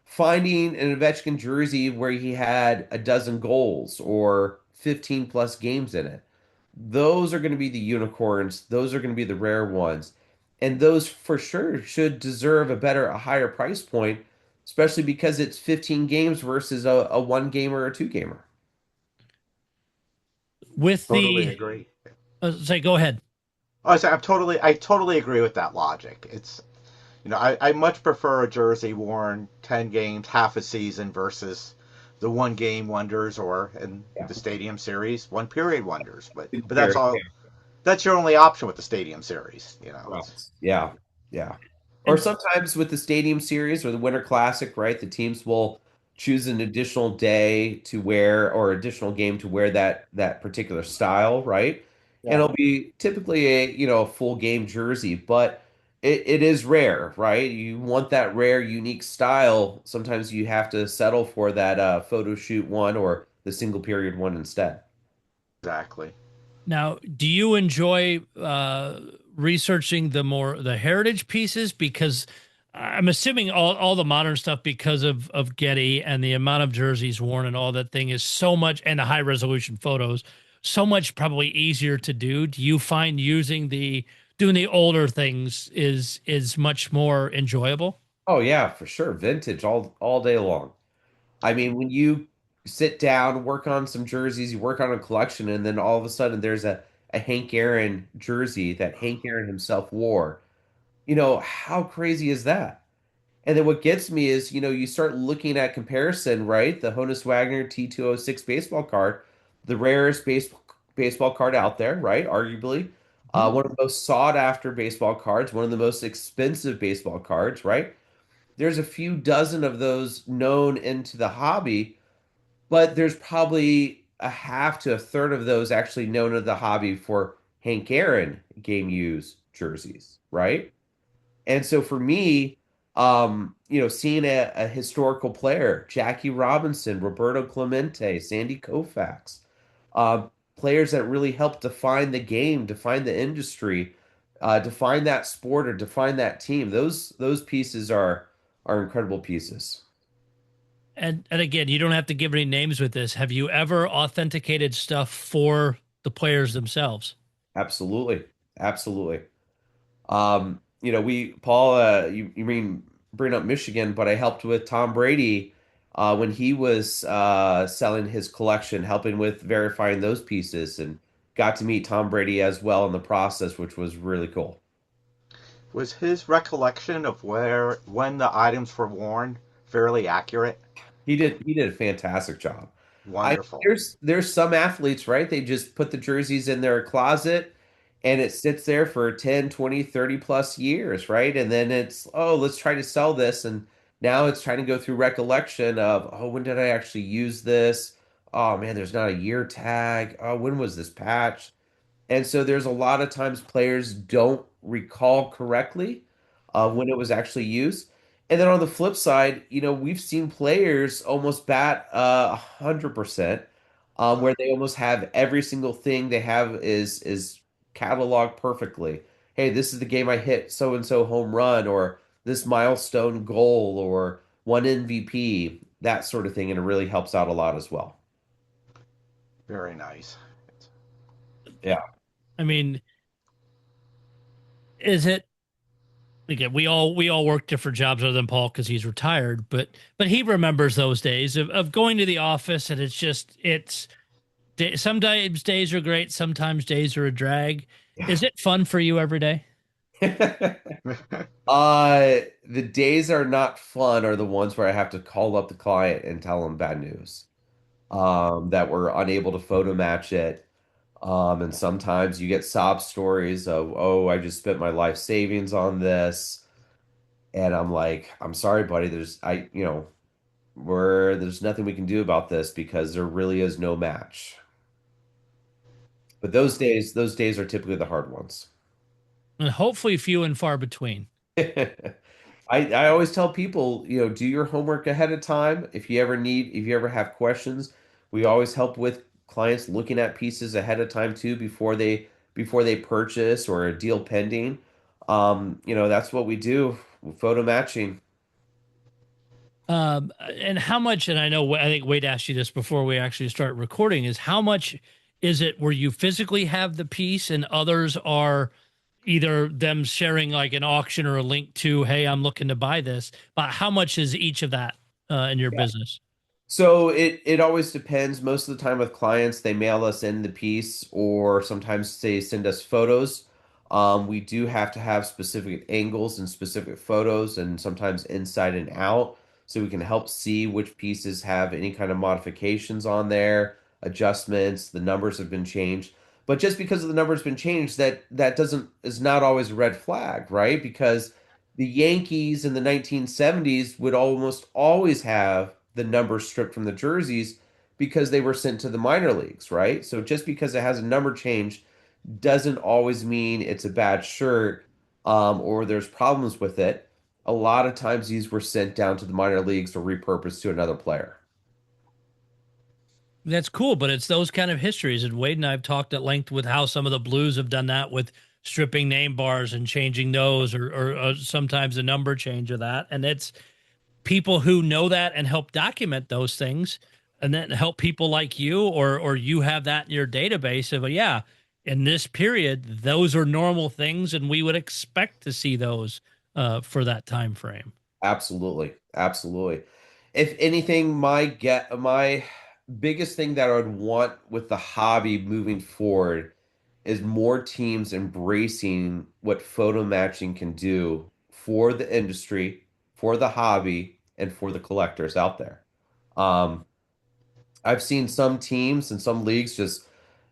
[SPEAKER 7] Finding an Ovechkin jersey where he had a dozen goals or 15 plus games in it, those are going to be the unicorns. Those are going to be the rare ones. And those for sure should deserve a higher price point, especially because it's 15 games versus a one gamer or a two gamer.
[SPEAKER 6] With
[SPEAKER 8] totally
[SPEAKER 6] the
[SPEAKER 8] agree.
[SPEAKER 6] say, go ahead.
[SPEAKER 8] I totally agree with that logic. It's I much prefer a jersey worn 10 games, half a season versus the one game wonders or in
[SPEAKER 7] Yeah.
[SPEAKER 8] the Stadium Series, one period wonders. But that's
[SPEAKER 7] Very
[SPEAKER 8] all. That's your only option with the Stadium Series. It's
[SPEAKER 7] correct. Yeah. Yeah. Or
[SPEAKER 6] And
[SPEAKER 7] sometimes with the Stadium Series or the Winter Classic, right? The teams will choose an additional day to wear or additional game to wear that particular style, right? And
[SPEAKER 9] Yeah,
[SPEAKER 7] it'll be typically a full game jersey, but it is rare, right? You want that rare, unique style. Sometimes you have to settle for that photo shoot one or the single period one instead.
[SPEAKER 8] exactly.
[SPEAKER 6] now, do you enjoy researching the heritage pieces? Because I'm assuming all the modern stuff because of Getty and the amount of jerseys worn and all that thing is so much, and the high resolution photos, so much probably easier to do. Do you find doing the older things is much more enjoyable?
[SPEAKER 7] Oh yeah, for sure. Vintage all day long. I mean, when you sit down, work on some jerseys, you work on a collection, and then all of a sudden there's a Hank Aaron jersey that Hank Aaron himself wore. How crazy is that? And then what gets me is, you start looking at comparison, right? The Honus Wagner T206 baseball card, the rarest baseball card out there, right? Arguably, one of the most sought after baseball cards, one of the most expensive baseball cards, right? There's a few dozen of those known into the hobby, but there's probably a half to a third of those actually known to the hobby for Hank Aaron game use jerseys, right? And so for me, seeing a historical player, Jackie Robinson, Roberto Clemente, Sandy Koufax, uh, players that really helped define the game, define the industry, define that sport or define that team. Those pieces are incredible pieces.
[SPEAKER 6] And again, you don't have to give any names with this. Have you ever authenticated stuff for the players themselves?
[SPEAKER 7] Absolutely. Absolutely. Paul, you mean bring up Michigan, but I helped with Tom Brady when he was selling his collection, helping with verifying those pieces, and got to meet Tom Brady as well in the process, which was really cool.
[SPEAKER 8] Was his recollection of when the items were worn fairly accurate?
[SPEAKER 7] He did a fantastic job.
[SPEAKER 8] Wonderful.
[SPEAKER 7] There's some athletes, right? They just put the jerseys in their closet and it sits there for 10, 20, 30 plus years, right? And then it's, oh, let's try to sell this. And now it's trying to go through recollection of, oh, when did I actually use this? Oh man, there's not a year tag. Oh, when was this patch? And so there's a lot of times players don't recall correctly when it was actually used. And then on the flip side, we've seen players almost bat 100%, where they almost have every single thing they have is cataloged perfectly. Hey, this is the game I hit so and so home run, or this milestone goal, or one MVP, that sort of thing, and it really helps out a lot as well.
[SPEAKER 8] Very nice.
[SPEAKER 7] Yeah.
[SPEAKER 6] I mean, is it again? We all work different jobs other than Paul because he's retired, but he remembers those days of going to the office, and it's sometimes days are great, sometimes days are a drag. Is it fun for you every day?
[SPEAKER 7] The days are not fun are the ones where I have to call up the client and tell them bad news. That we're unable to photo match it. And sometimes you get sob stories of, oh, I just spent my life savings on this. And I'm like, I'm sorry, buddy. There's nothing we can do about this because there really is no match. But those days are typically the hard ones.
[SPEAKER 6] And hopefully few and far between.
[SPEAKER 7] I always tell people, do your homework ahead of time. If you ever have questions, we always help with clients looking at pieces ahead of time too before they purchase or a deal pending. That's what we do, photo matching.
[SPEAKER 6] And how much, and I think Wade asked you this before we actually start recording, is how much is it where you physically have the piece and others are either them sharing like an auction or a link to, hey, I'm looking to buy this, but how much is each of that in your business?
[SPEAKER 7] So it always depends. Most of the time with clients, they mail us in the piece or sometimes they send us photos. We do have to have specific angles and specific photos and sometimes inside and out so we can help see which pieces have any kind of modifications on there, adjustments, the numbers have been changed. But just because the numbers been changed, that doesn't is not always a red flag, right? Because the Yankees in the 1970s would almost always have the numbers stripped from the jerseys because they were sent to the minor leagues, right? So just because it has a number change doesn't always mean it's a bad shirt or there's problems with it. A lot of times these were sent down to the minor leagues or repurposed to another player.
[SPEAKER 6] That's cool, but it's those kind of histories. And Wade and I have talked at length with how some of the Blues have done that with stripping name bars and changing those, or sometimes a number change of that. And it's people who know that and help document those things, and then help people like you, or you have that in your database of, yeah, in this period, those are normal things, and we would expect to see those for that time frame.
[SPEAKER 7] Absolutely. Absolutely. If anything, my biggest thing that I would want with the hobby moving forward is more teams embracing what photo matching can do for the industry, for the hobby, and for the collectors out there. Um, I've seen some teams and some leagues just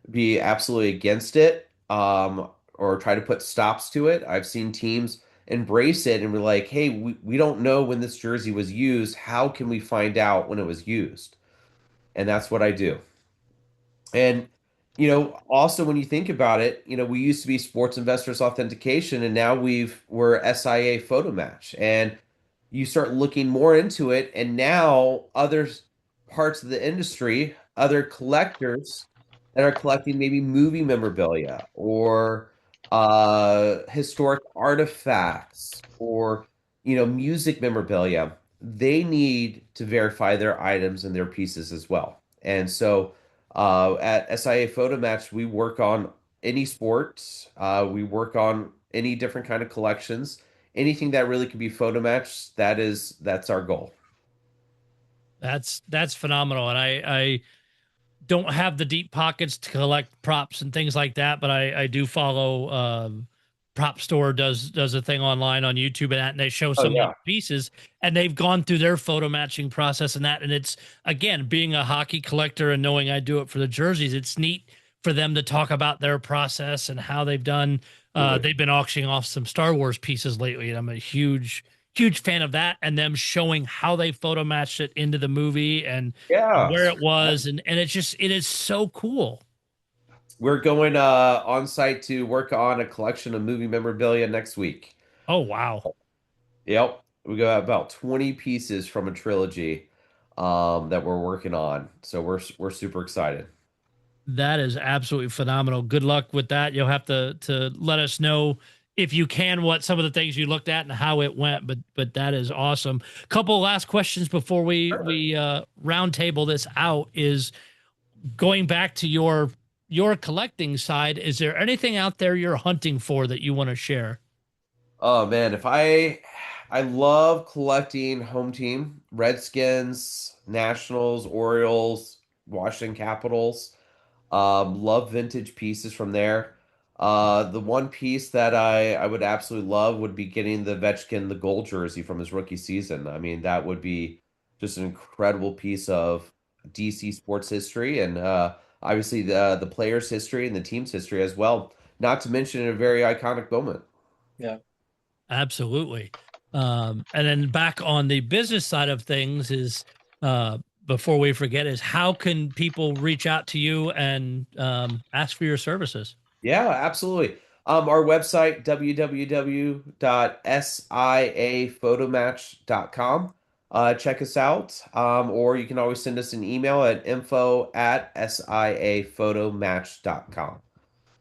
[SPEAKER 7] be absolutely against it, or try to put stops to it. I've seen teams embrace it and be like, hey, we don't know when this jersey was used. How can we find out when it was used? And that's what I do. And, also when you think about it, we used to be Sports Investors Authentication, and now we're SIA Photo Match. And you start looking more into it, and now other parts of the industry, other collectors that are collecting maybe movie memorabilia or historic artifacts or music memorabilia, they need to verify their items and their pieces as well. And so at SIA Photo Match, we work on any sports, we work on any different kind of collections, anything that really can be photo matched. That's our goal.
[SPEAKER 6] That's phenomenal. And I don't have the deep pockets to collect props and things like that, but I do follow Prop Store does a thing online on YouTube, and they show
[SPEAKER 7] Oh
[SPEAKER 6] some
[SPEAKER 7] yeah.
[SPEAKER 6] pieces, and they've gone through their photo matching process and that. And it's, again, being a hockey collector and knowing I do it for the jerseys, it's neat for them to talk about their process and how they've done. They've been auctioning off some Star Wars pieces lately, and I'm a huge fan of that, and them showing how they photo matched it into the movie and
[SPEAKER 7] Yeah.
[SPEAKER 6] where it was. And it is so cool.
[SPEAKER 7] We're going on site to work on a collection of movie memorabilia next week.
[SPEAKER 6] Oh, wow.
[SPEAKER 7] Yep. We got about 20 pieces from a trilogy that we're working on. So we're super excited.
[SPEAKER 6] That is absolutely phenomenal. Good luck with that. You'll have to let us know if you can what some of the things you looked at and how it went. But that is awesome. Couple last questions before we round table this out is going back to your collecting side. Is there anything out there you're hunting for that you want to share?
[SPEAKER 7] Oh man, if I love collecting home team, Redskins, Nationals, Orioles, Washington Capitals. Love vintage pieces from there. The one piece that I would absolutely love would be getting the Vetchkin, the gold jersey from his rookie season. I mean, that would be just an incredible piece of DC sports history, and obviously the players' history and the team's history as well. Not to mention a very iconic moment.
[SPEAKER 9] Yeah.
[SPEAKER 6] Absolutely. And then back on the business side of things is, before we forget, is how can people reach out to you and ask for your services?
[SPEAKER 7] Yeah, absolutely. Our website, www.siaphotomatch.com. Check us out. Or you can always send us an email at info@siaphotomatch.com.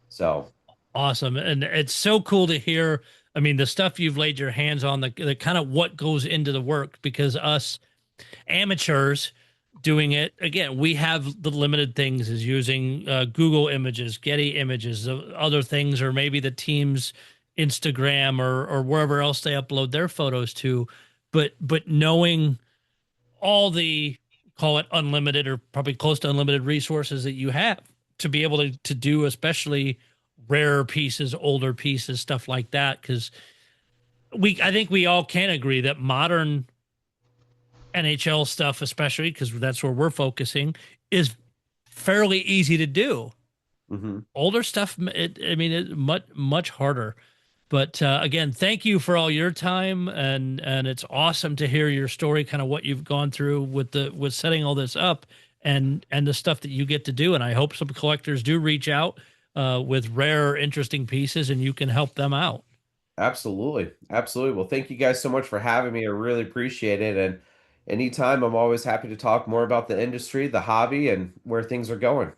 [SPEAKER 7] So
[SPEAKER 6] Awesome. And it's so cool to hear. I mean, the stuff you've laid your hands on, the kind of what goes into the work, because us amateurs doing it, again, we have the limited things is using Google Images, Getty Images, other things, or maybe the team's Instagram or wherever else they upload their photos to. But knowing all the, call it unlimited or probably close to unlimited resources that you have to be able to do, especially rare pieces, older pieces, stuff like that. Because I think we all can agree that modern NHL stuff, especially because that's where we're focusing, is fairly easy to do.
[SPEAKER 7] mm-hmm.
[SPEAKER 6] Older stuff, it's much harder. But again, thank you for all your time, and it's awesome to hear your story, kind of what you've gone through with setting all this up, and the stuff that you get to do. And I hope some collectors do reach out with rare, interesting pieces, and you can help them out.
[SPEAKER 7] Absolutely. Absolutely. Well, thank you guys so much for having me. I really appreciate it. And anytime, I'm always happy to talk more about the industry, the hobby, and where things are going.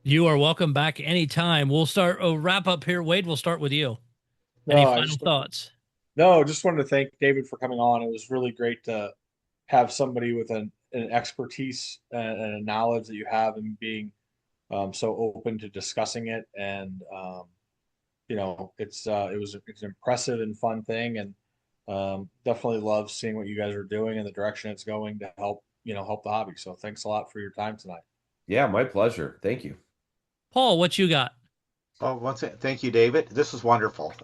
[SPEAKER 6] You are welcome back anytime. We'll start a wrap up here. Wade, we'll start with you. Any
[SPEAKER 9] No, I
[SPEAKER 6] final
[SPEAKER 9] just
[SPEAKER 6] thoughts?
[SPEAKER 9] no, just wanted to thank David for coming on. It was really great to have somebody with an expertise and a knowledge that you have, and being so open to discussing it. And it's an impressive and fun thing, and definitely love seeing what you guys are doing and the direction it's going to help the hobby. So thanks a lot for your time tonight.
[SPEAKER 7] Yeah, my pleasure. Thank you.
[SPEAKER 6] Paul, what you got?
[SPEAKER 8] Oh, thank you, David. This was wonderful.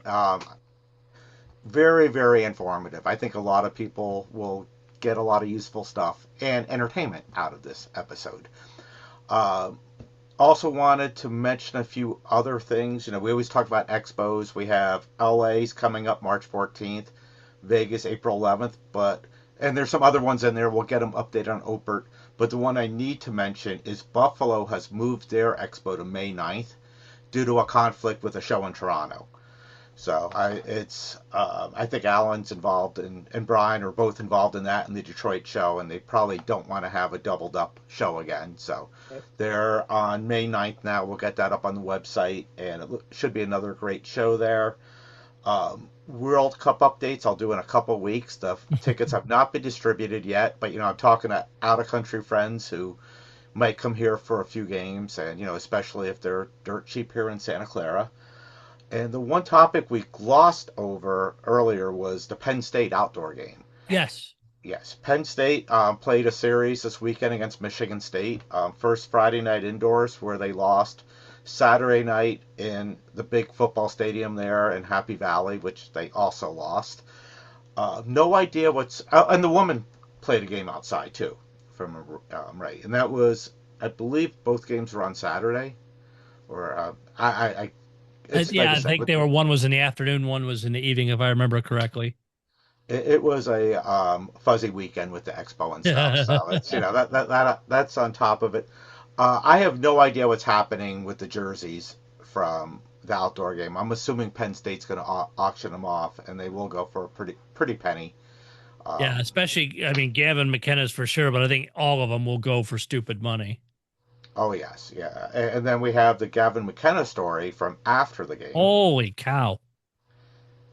[SPEAKER 8] Very, very informative. I think a lot of people will get a lot of useful stuff and entertainment out of this episode. Uh, Also wanted to mention a few other things. We always talk about expos. We have LA's coming up March 14th, Vegas April 11th, and there's some other ones in there. We'll get them updated on Opert. But the one I need to mention is Buffalo has moved their expo to May 9th due to a conflict with a show in Toronto. So I think Alan's involved and Brian are both involved in that in the Detroit show, and they probably don't want to have a doubled up show again. So they're on May 9th now. We'll get that up on the website, and it should be another great show there. World Cup updates I'll do in a couple weeks. The tickets have not been distributed yet, but I'm talking to out of country friends who might come here for a few games, and especially if they're dirt cheap here in Santa Clara. And the one topic we glossed over earlier was the Penn State outdoor game.
[SPEAKER 6] Yes.
[SPEAKER 8] Yes, Penn State played a series this weekend against Michigan State. First Friday night indoors, where they lost. Saturday night in the big football stadium there in Happy Valley, which they also lost. No idea and the woman played a game outside too, from right. And that was, I believe, both games were on Saturday, or I
[SPEAKER 6] I think they were. One was in the afternoon, one was in the evening, if I remember correctly.
[SPEAKER 8] It was a fuzzy weekend with the expo and stuff, so it's that's on top of it. I have no idea what's happening with the jerseys from the outdoor game. I'm assuming Penn State's going to auction them off, and they will go for a pretty penny.
[SPEAKER 6] Yeah, especially Gavin McKenna's for sure, but I think all of them will go for stupid money.
[SPEAKER 8] Oh yes, yeah, and then we have the Gavin McKenna story from after the game.
[SPEAKER 6] Holy cow!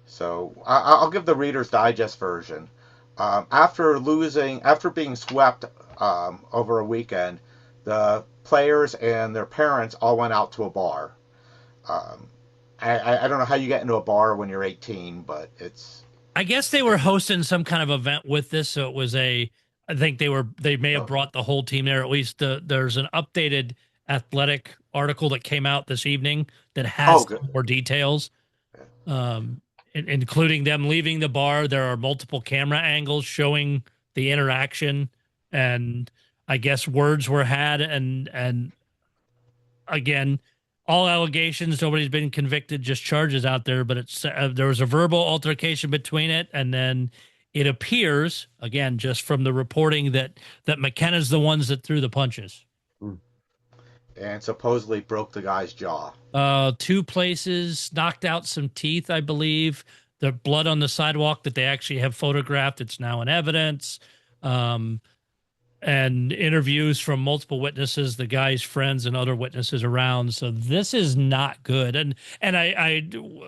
[SPEAKER 8] So I'll give the Reader's Digest version. After being swept over a weekend, the players and their parents all went out to a bar. I don't know how you get into a bar when you're 18, but it's.
[SPEAKER 6] I guess they were hosting some kind of event with this, so it was I think they may have brought the whole team there. At least there's an updated Athletic article that came out this evening that has more details, including them leaving the bar. There are multiple camera angles showing the interaction, and I guess words were had, and again, all allegations. Nobody's been convicted, just charges out there. But there was a verbal altercation between it, and then it appears, again, just from the reporting, that McKenna's the ones that threw the punches.
[SPEAKER 8] And supposedly broke the guy's jaw.
[SPEAKER 6] 2 places, knocked out some teeth, I believe. The blood on the sidewalk that they actually have photographed, it's now in evidence. And interviews from multiple witnesses, the guy's friends and other witnesses around. So this is not good. And I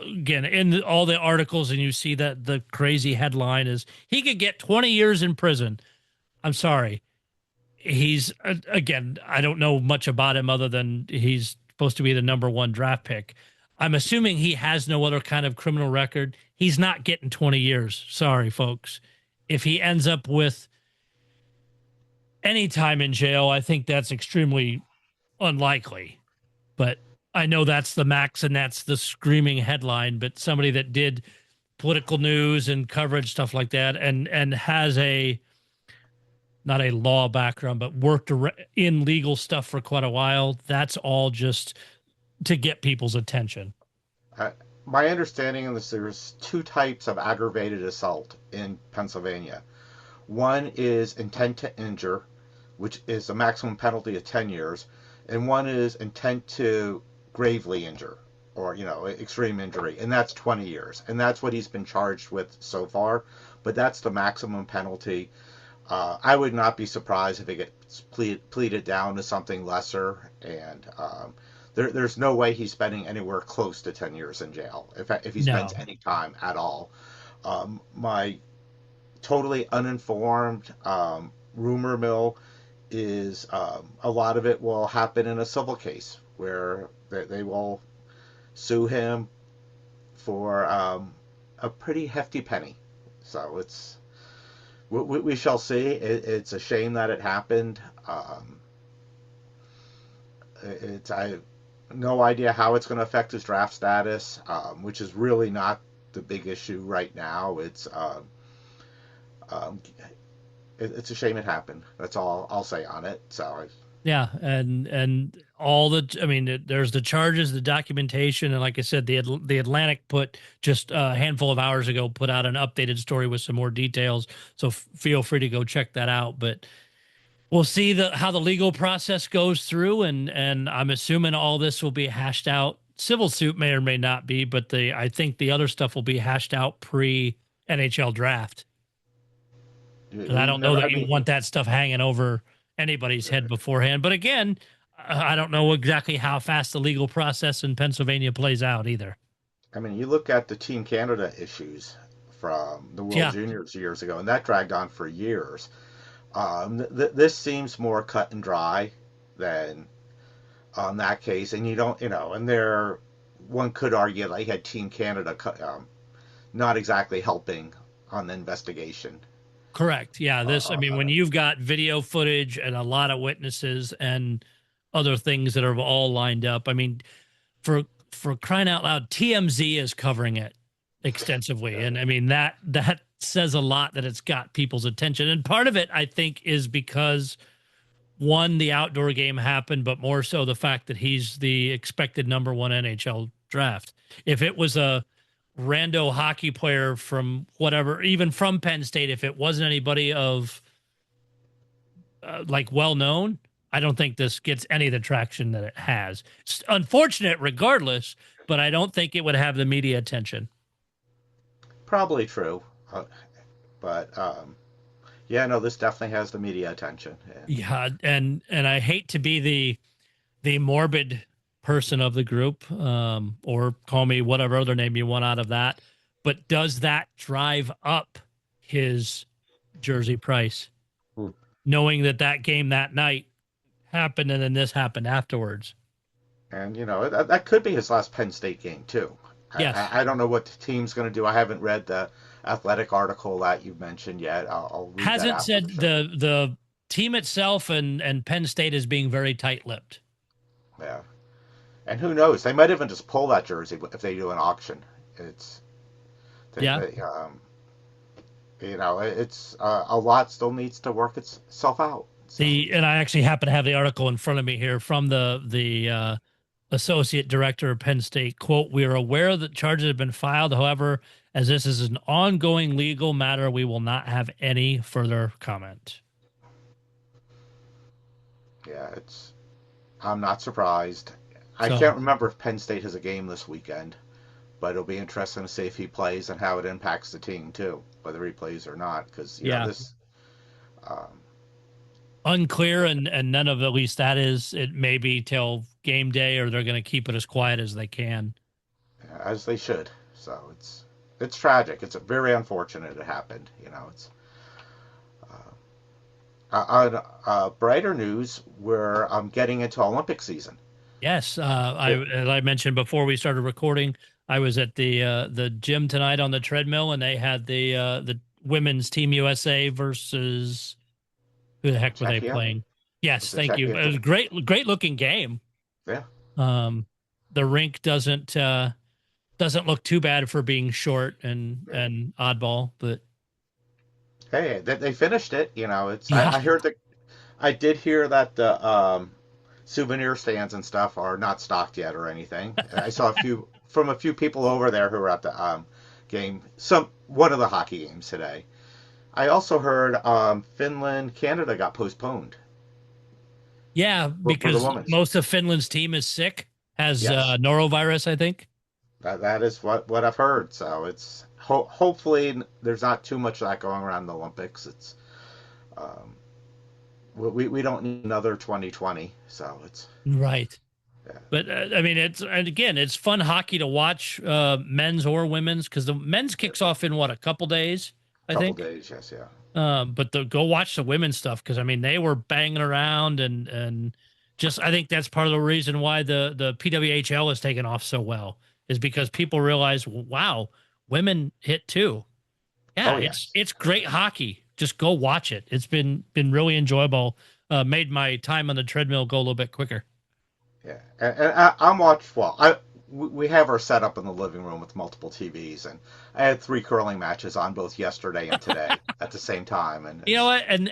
[SPEAKER 6] again, in all the articles, and you see that the crazy headline is he could get 20 years in prison. I'm sorry. He's, again, I don't know much about him other than he's supposed to be the number 1 draft pick. I'm assuming he has no other kind of criminal record. He's not getting 20 years. Sorry, folks. If he ends up with any time in jail, I think that's extremely unlikely. But I know that's the max and that's the screaming headline. But somebody that did political news and coverage, stuff like that, and has not a law background, but worked in legal stuff for quite a while, that's all just to get people's attention.
[SPEAKER 8] My understanding of this, there's 2 types of aggravated assault in Pennsylvania. One is intent to injure, which is a maximum penalty of 10 years, and one is intent to gravely injure, or extreme injury, and that's 20 years, and that's what he's been charged with so far. But that's the maximum penalty. I would not be surprised if it gets pleaded down to something lesser, and there's no way he's spending anywhere close to 10 years in jail if he
[SPEAKER 6] No.
[SPEAKER 8] spends any time at all. My totally uninformed rumor mill is a lot of it will happen in a civil case where they will sue him for a pretty hefty penny. So we shall see. It's a shame that it happened. I have no idea how it's going to affect his draft status, which is really not the big issue right now. It's a shame it happened. That's all I'll say on it. So
[SPEAKER 6] Yeah, and all the, I mean, there's the charges, the documentation, and like I said, the Atlantic put just a handful of hours ago put out an updated story with some more details. So feel free to go check that out. But we'll see how the legal process goes through, and I'm assuming all this will be hashed out. Civil suit may or may not be, but I think the other stuff will be hashed out pre NHL draft. 'Cause I don't know that you want that stuff hanging over anybody's head beforehand. But again, I don't know exactly how fast the legal process in Pennsylvania plays out either.
[SPEAKER 8] I mean, you look at the Team Canada issues from the World Juniors years ago, and that dragged on for years. This seems more cut and dry than on that case, and you don't, and one could argue that he had Team Canada not exactly helping on the investigation.
[SPEAKER 6] Correct. Yeah. I mean, when you've got video footage and a lot of witnesses and other things that are all lined up, I mean, for crying out loud, TMZ is covering it extensively. And I mean, that says a lot that it's got people's attention. And part of it, I think, is because one, the outdoor game happened, but more so the fact that he's the expected number one NHL draft. If it was a rando hockey player from whatever, even from Penn State, if it wasn't anybody of like well known, I don't think this gets any of the traction that it has. It's unfortunate regardless, but I don't think it would have the media attention.
[SPEAKER 8] Probably true. But yeah, no, this definitely has the media attention.
[SPEAKER 6] Yeah, and I hate to be the morbid person of the group, or call me whatever other name you want out of that, but does that drive up his jersey price, knowing that game that night happened and then this happened afterwards?
[SPEAKER 8] And that could be his last Penn State game too.
[SPEAKER 6] Yes.
[SPEAKER 8] I don't know what the team's going to do. I haven't read the Athletic article that you mentioned yet. I'll read
[SPEAKER 6] Hasn't
[SPEAKER 8] that
[SPEAKER 6] said the team itself and Penn State is being very tight-lipped.
[SPEAKER 8] Yeah. And who knows? They might even just pull that jersey if they do an auction. It's a lot still needs to work itself out. So.
[SPEAKER 6] And I actually happen to have the article in front of me here from the associate director of Penn State. Quote, "We are aware that charges have been filed. However, as this is an ongoing legal matter, we will not have any further comment."
[SPEAKER 8] Yeah, I'm not surprised. I can't remember if Penn State has a game this weekend, but it'll be interesting to see if he plays and how it impacts the team too, whether he plays or not. Because this
[SPEAKER 6] unclear, and none of at least that is. It may be till game day, or they're going to keep it as quiet as they can,
[SPEAKER 8] as they should. So it's tragic. It's very unfortunate it happened. It's. On brighter news, we're getting into Olympic season.
[SPEAKER 6] Yes, as I mentioned before we started recording, I was at the gym tonight on the treadmill, and they had the women's Team USA versus who the heck were they playing? Yes, thank you. It was a great looking game.
[SPEAKER 8] Yeah.
[SPEAKER 6] The rink doesn't look too bad for being short and oddball, but
[SPEAKER 8] hey, they finished it. I did hear that the souvenir stands and stuff are not stocked yet or anything. I saw a few people over there who were at the game, one of the hockey games today. I also heard Finland, Canada got postponed.
[SPEAKER 6] Yeah, because most of Finland's team is sick, has norovirus, I think.
[SPEAKER 8] That is what I've heard. So it's hopefully there's not too much of that going around the Olympics. It's We don't need another 2020, so it's
[SPEAKER 6] Right.
[SPEAKER 8] yeah.
[SPEAKER 6] But I mean, it's fun hockey to watch, men's or women's, because the men's kicks off in what, a couple days, I
[SPEAKER 8] Couple
[SPEAKER 6] think.
[SPEAKER 8] days, yes, yeah.
[SPEAKER 6] But go watch the women's stuff, because I mean they were banging around and just I think that's part of the reason why the PWHL has taken off so well, is because people realize, wow, women hit too. Yeah,
[SPEAKER 8] Oh yes.
[SPEAKER 6] it's great hockey. Just go watch it. It's been really enjoyable. Made my time on the treadmill go a little bit quicker.
[SPEAKER 8] Yeah, and I'm watched. Well, we have our setup in the living room with multiple TVs, and I had 3 curling matches on both yesterday and today at the same time. And
[SPEAKER 6] You know what? And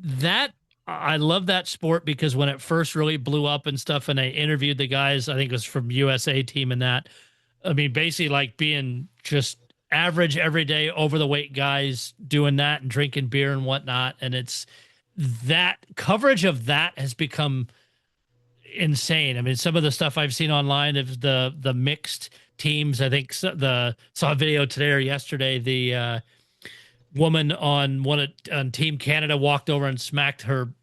[SPEAKER 6] that I love that sport, because when it first really blew up and stuff, and they interviewed the guys, I think it was from USA team and that. I mean, basically like being just average, everyday, over the weight guys doing that and drinking beer and whatnot. And it's that coverage of that has become insane. I mean, some of the stuff I've seen online of the mixed teams. I think saw a video today or yesterday. The woman on Team Canada walked over and smacked her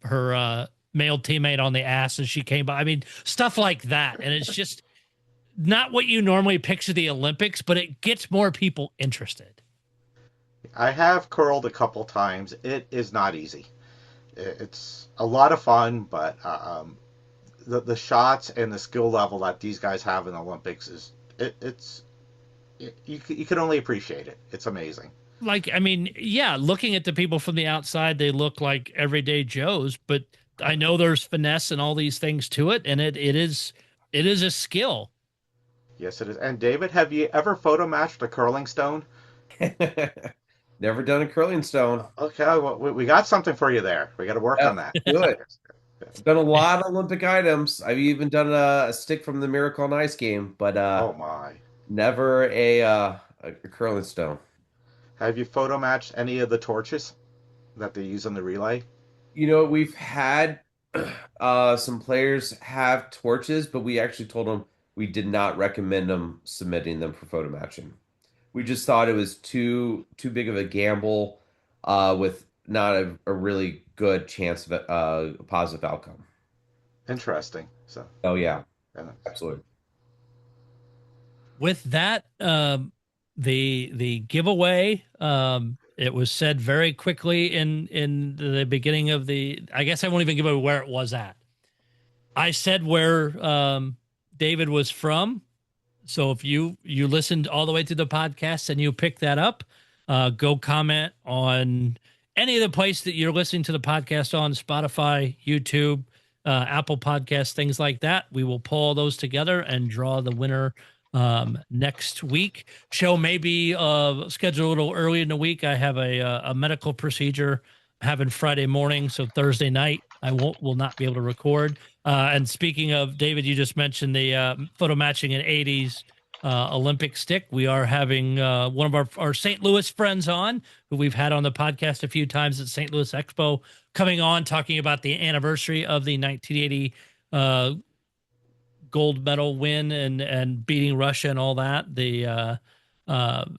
[SPEAKER 6] male teammate on the ass as she came by. I mean, stuff like that, and it's just not what you normally picture the Olympics, but it gets more people interested.
[SPEAKER 8] I have curled a couple times. It is not easy. It's a lot of fun, but the shots and the skill level that these guys have in the Olympics you can only appreciate it. It's amazing.
[SPEAKER 6] Like, I mean, yeah, looking at the people from the outside, they look like everyday Joes, but I know there's finesse and all these things to it, and it is a skill.
[SPEAKER 8] Yes, it is. And David, have you ever photo matched a curling stone?
[SPEAKER 7] Never done a curling stone.
[SPEAKER 8] Okay, well, we got something for you there. We got to work on that.
[SPEAKER 7] Good. It's done a lot of Olympic items. I've even done a stick from the Miracle on Ice game, but
[SPEAKER 8] Oh my.
[SPEAKER 7] never a curling stone.
[SPEAKER 8] Have you photo matched any of the torches that they use on the relay?
[SPEAKER 7] You know, we've had some players have torches, but we actually told them we did not recommend them submitting them for photo matching. We just thought it was too big of a gamble with not a really good chance of a positive outcome.
[SPEAKER 8] Interesting. So.
[SPEAKER 7] Oh yeah, absolutely.
[SPEAKER 6] With that, the giveaway, it was said very quickly in the beginning of I guess I won't even give away where it was at. I said where David was from. So if you listened all the way through the podcast and you picked that up, go comment on any of the place that you're listening to the podcast on: Spotify, YouTube, Apple Podcasts, things like that. We will pull those together and draw the winner next week. Show may be scheduled a little early in the week. I have a medical procedure having Friday morning, so Thursday night I will not be able to record. And speaking of, David, you just mentioned the photo matching in 80s Olympic stick. We are having one of our St. Louis friends on, who we've had on the podcast a few times at St. Louis Expo, coming on talking about the anniversary of the 1980 gold medal win and beating Russia and all that.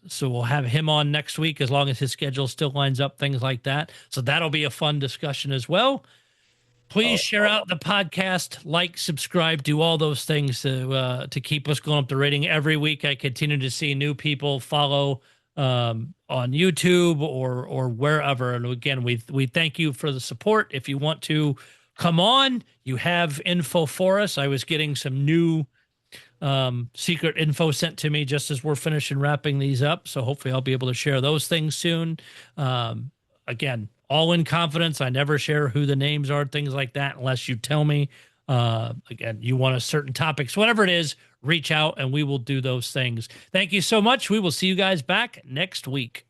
[SPEAKER 6] So we'll have him on next week, as long as his schedule still lines up, things like that. So that'll be a fun discussion as well. Please share out the podcast, like, subscribe, do all those things to keep us going up the rating. Every week I continue to see new people follow on YouTube or wherever. And again, we thank you for the support. If you want to come on, you have info for us. I was getting some new secret info sent to me just as we're finishing wrapping these up. So hopefully I'll be able to share those things soon. Again, all in confidence. I never share who the names are, things like that, unless you tell me. Again, you want a certain topics, whatever it is, reach out and we will do those things. Thank you so much. We will see you guys back next week.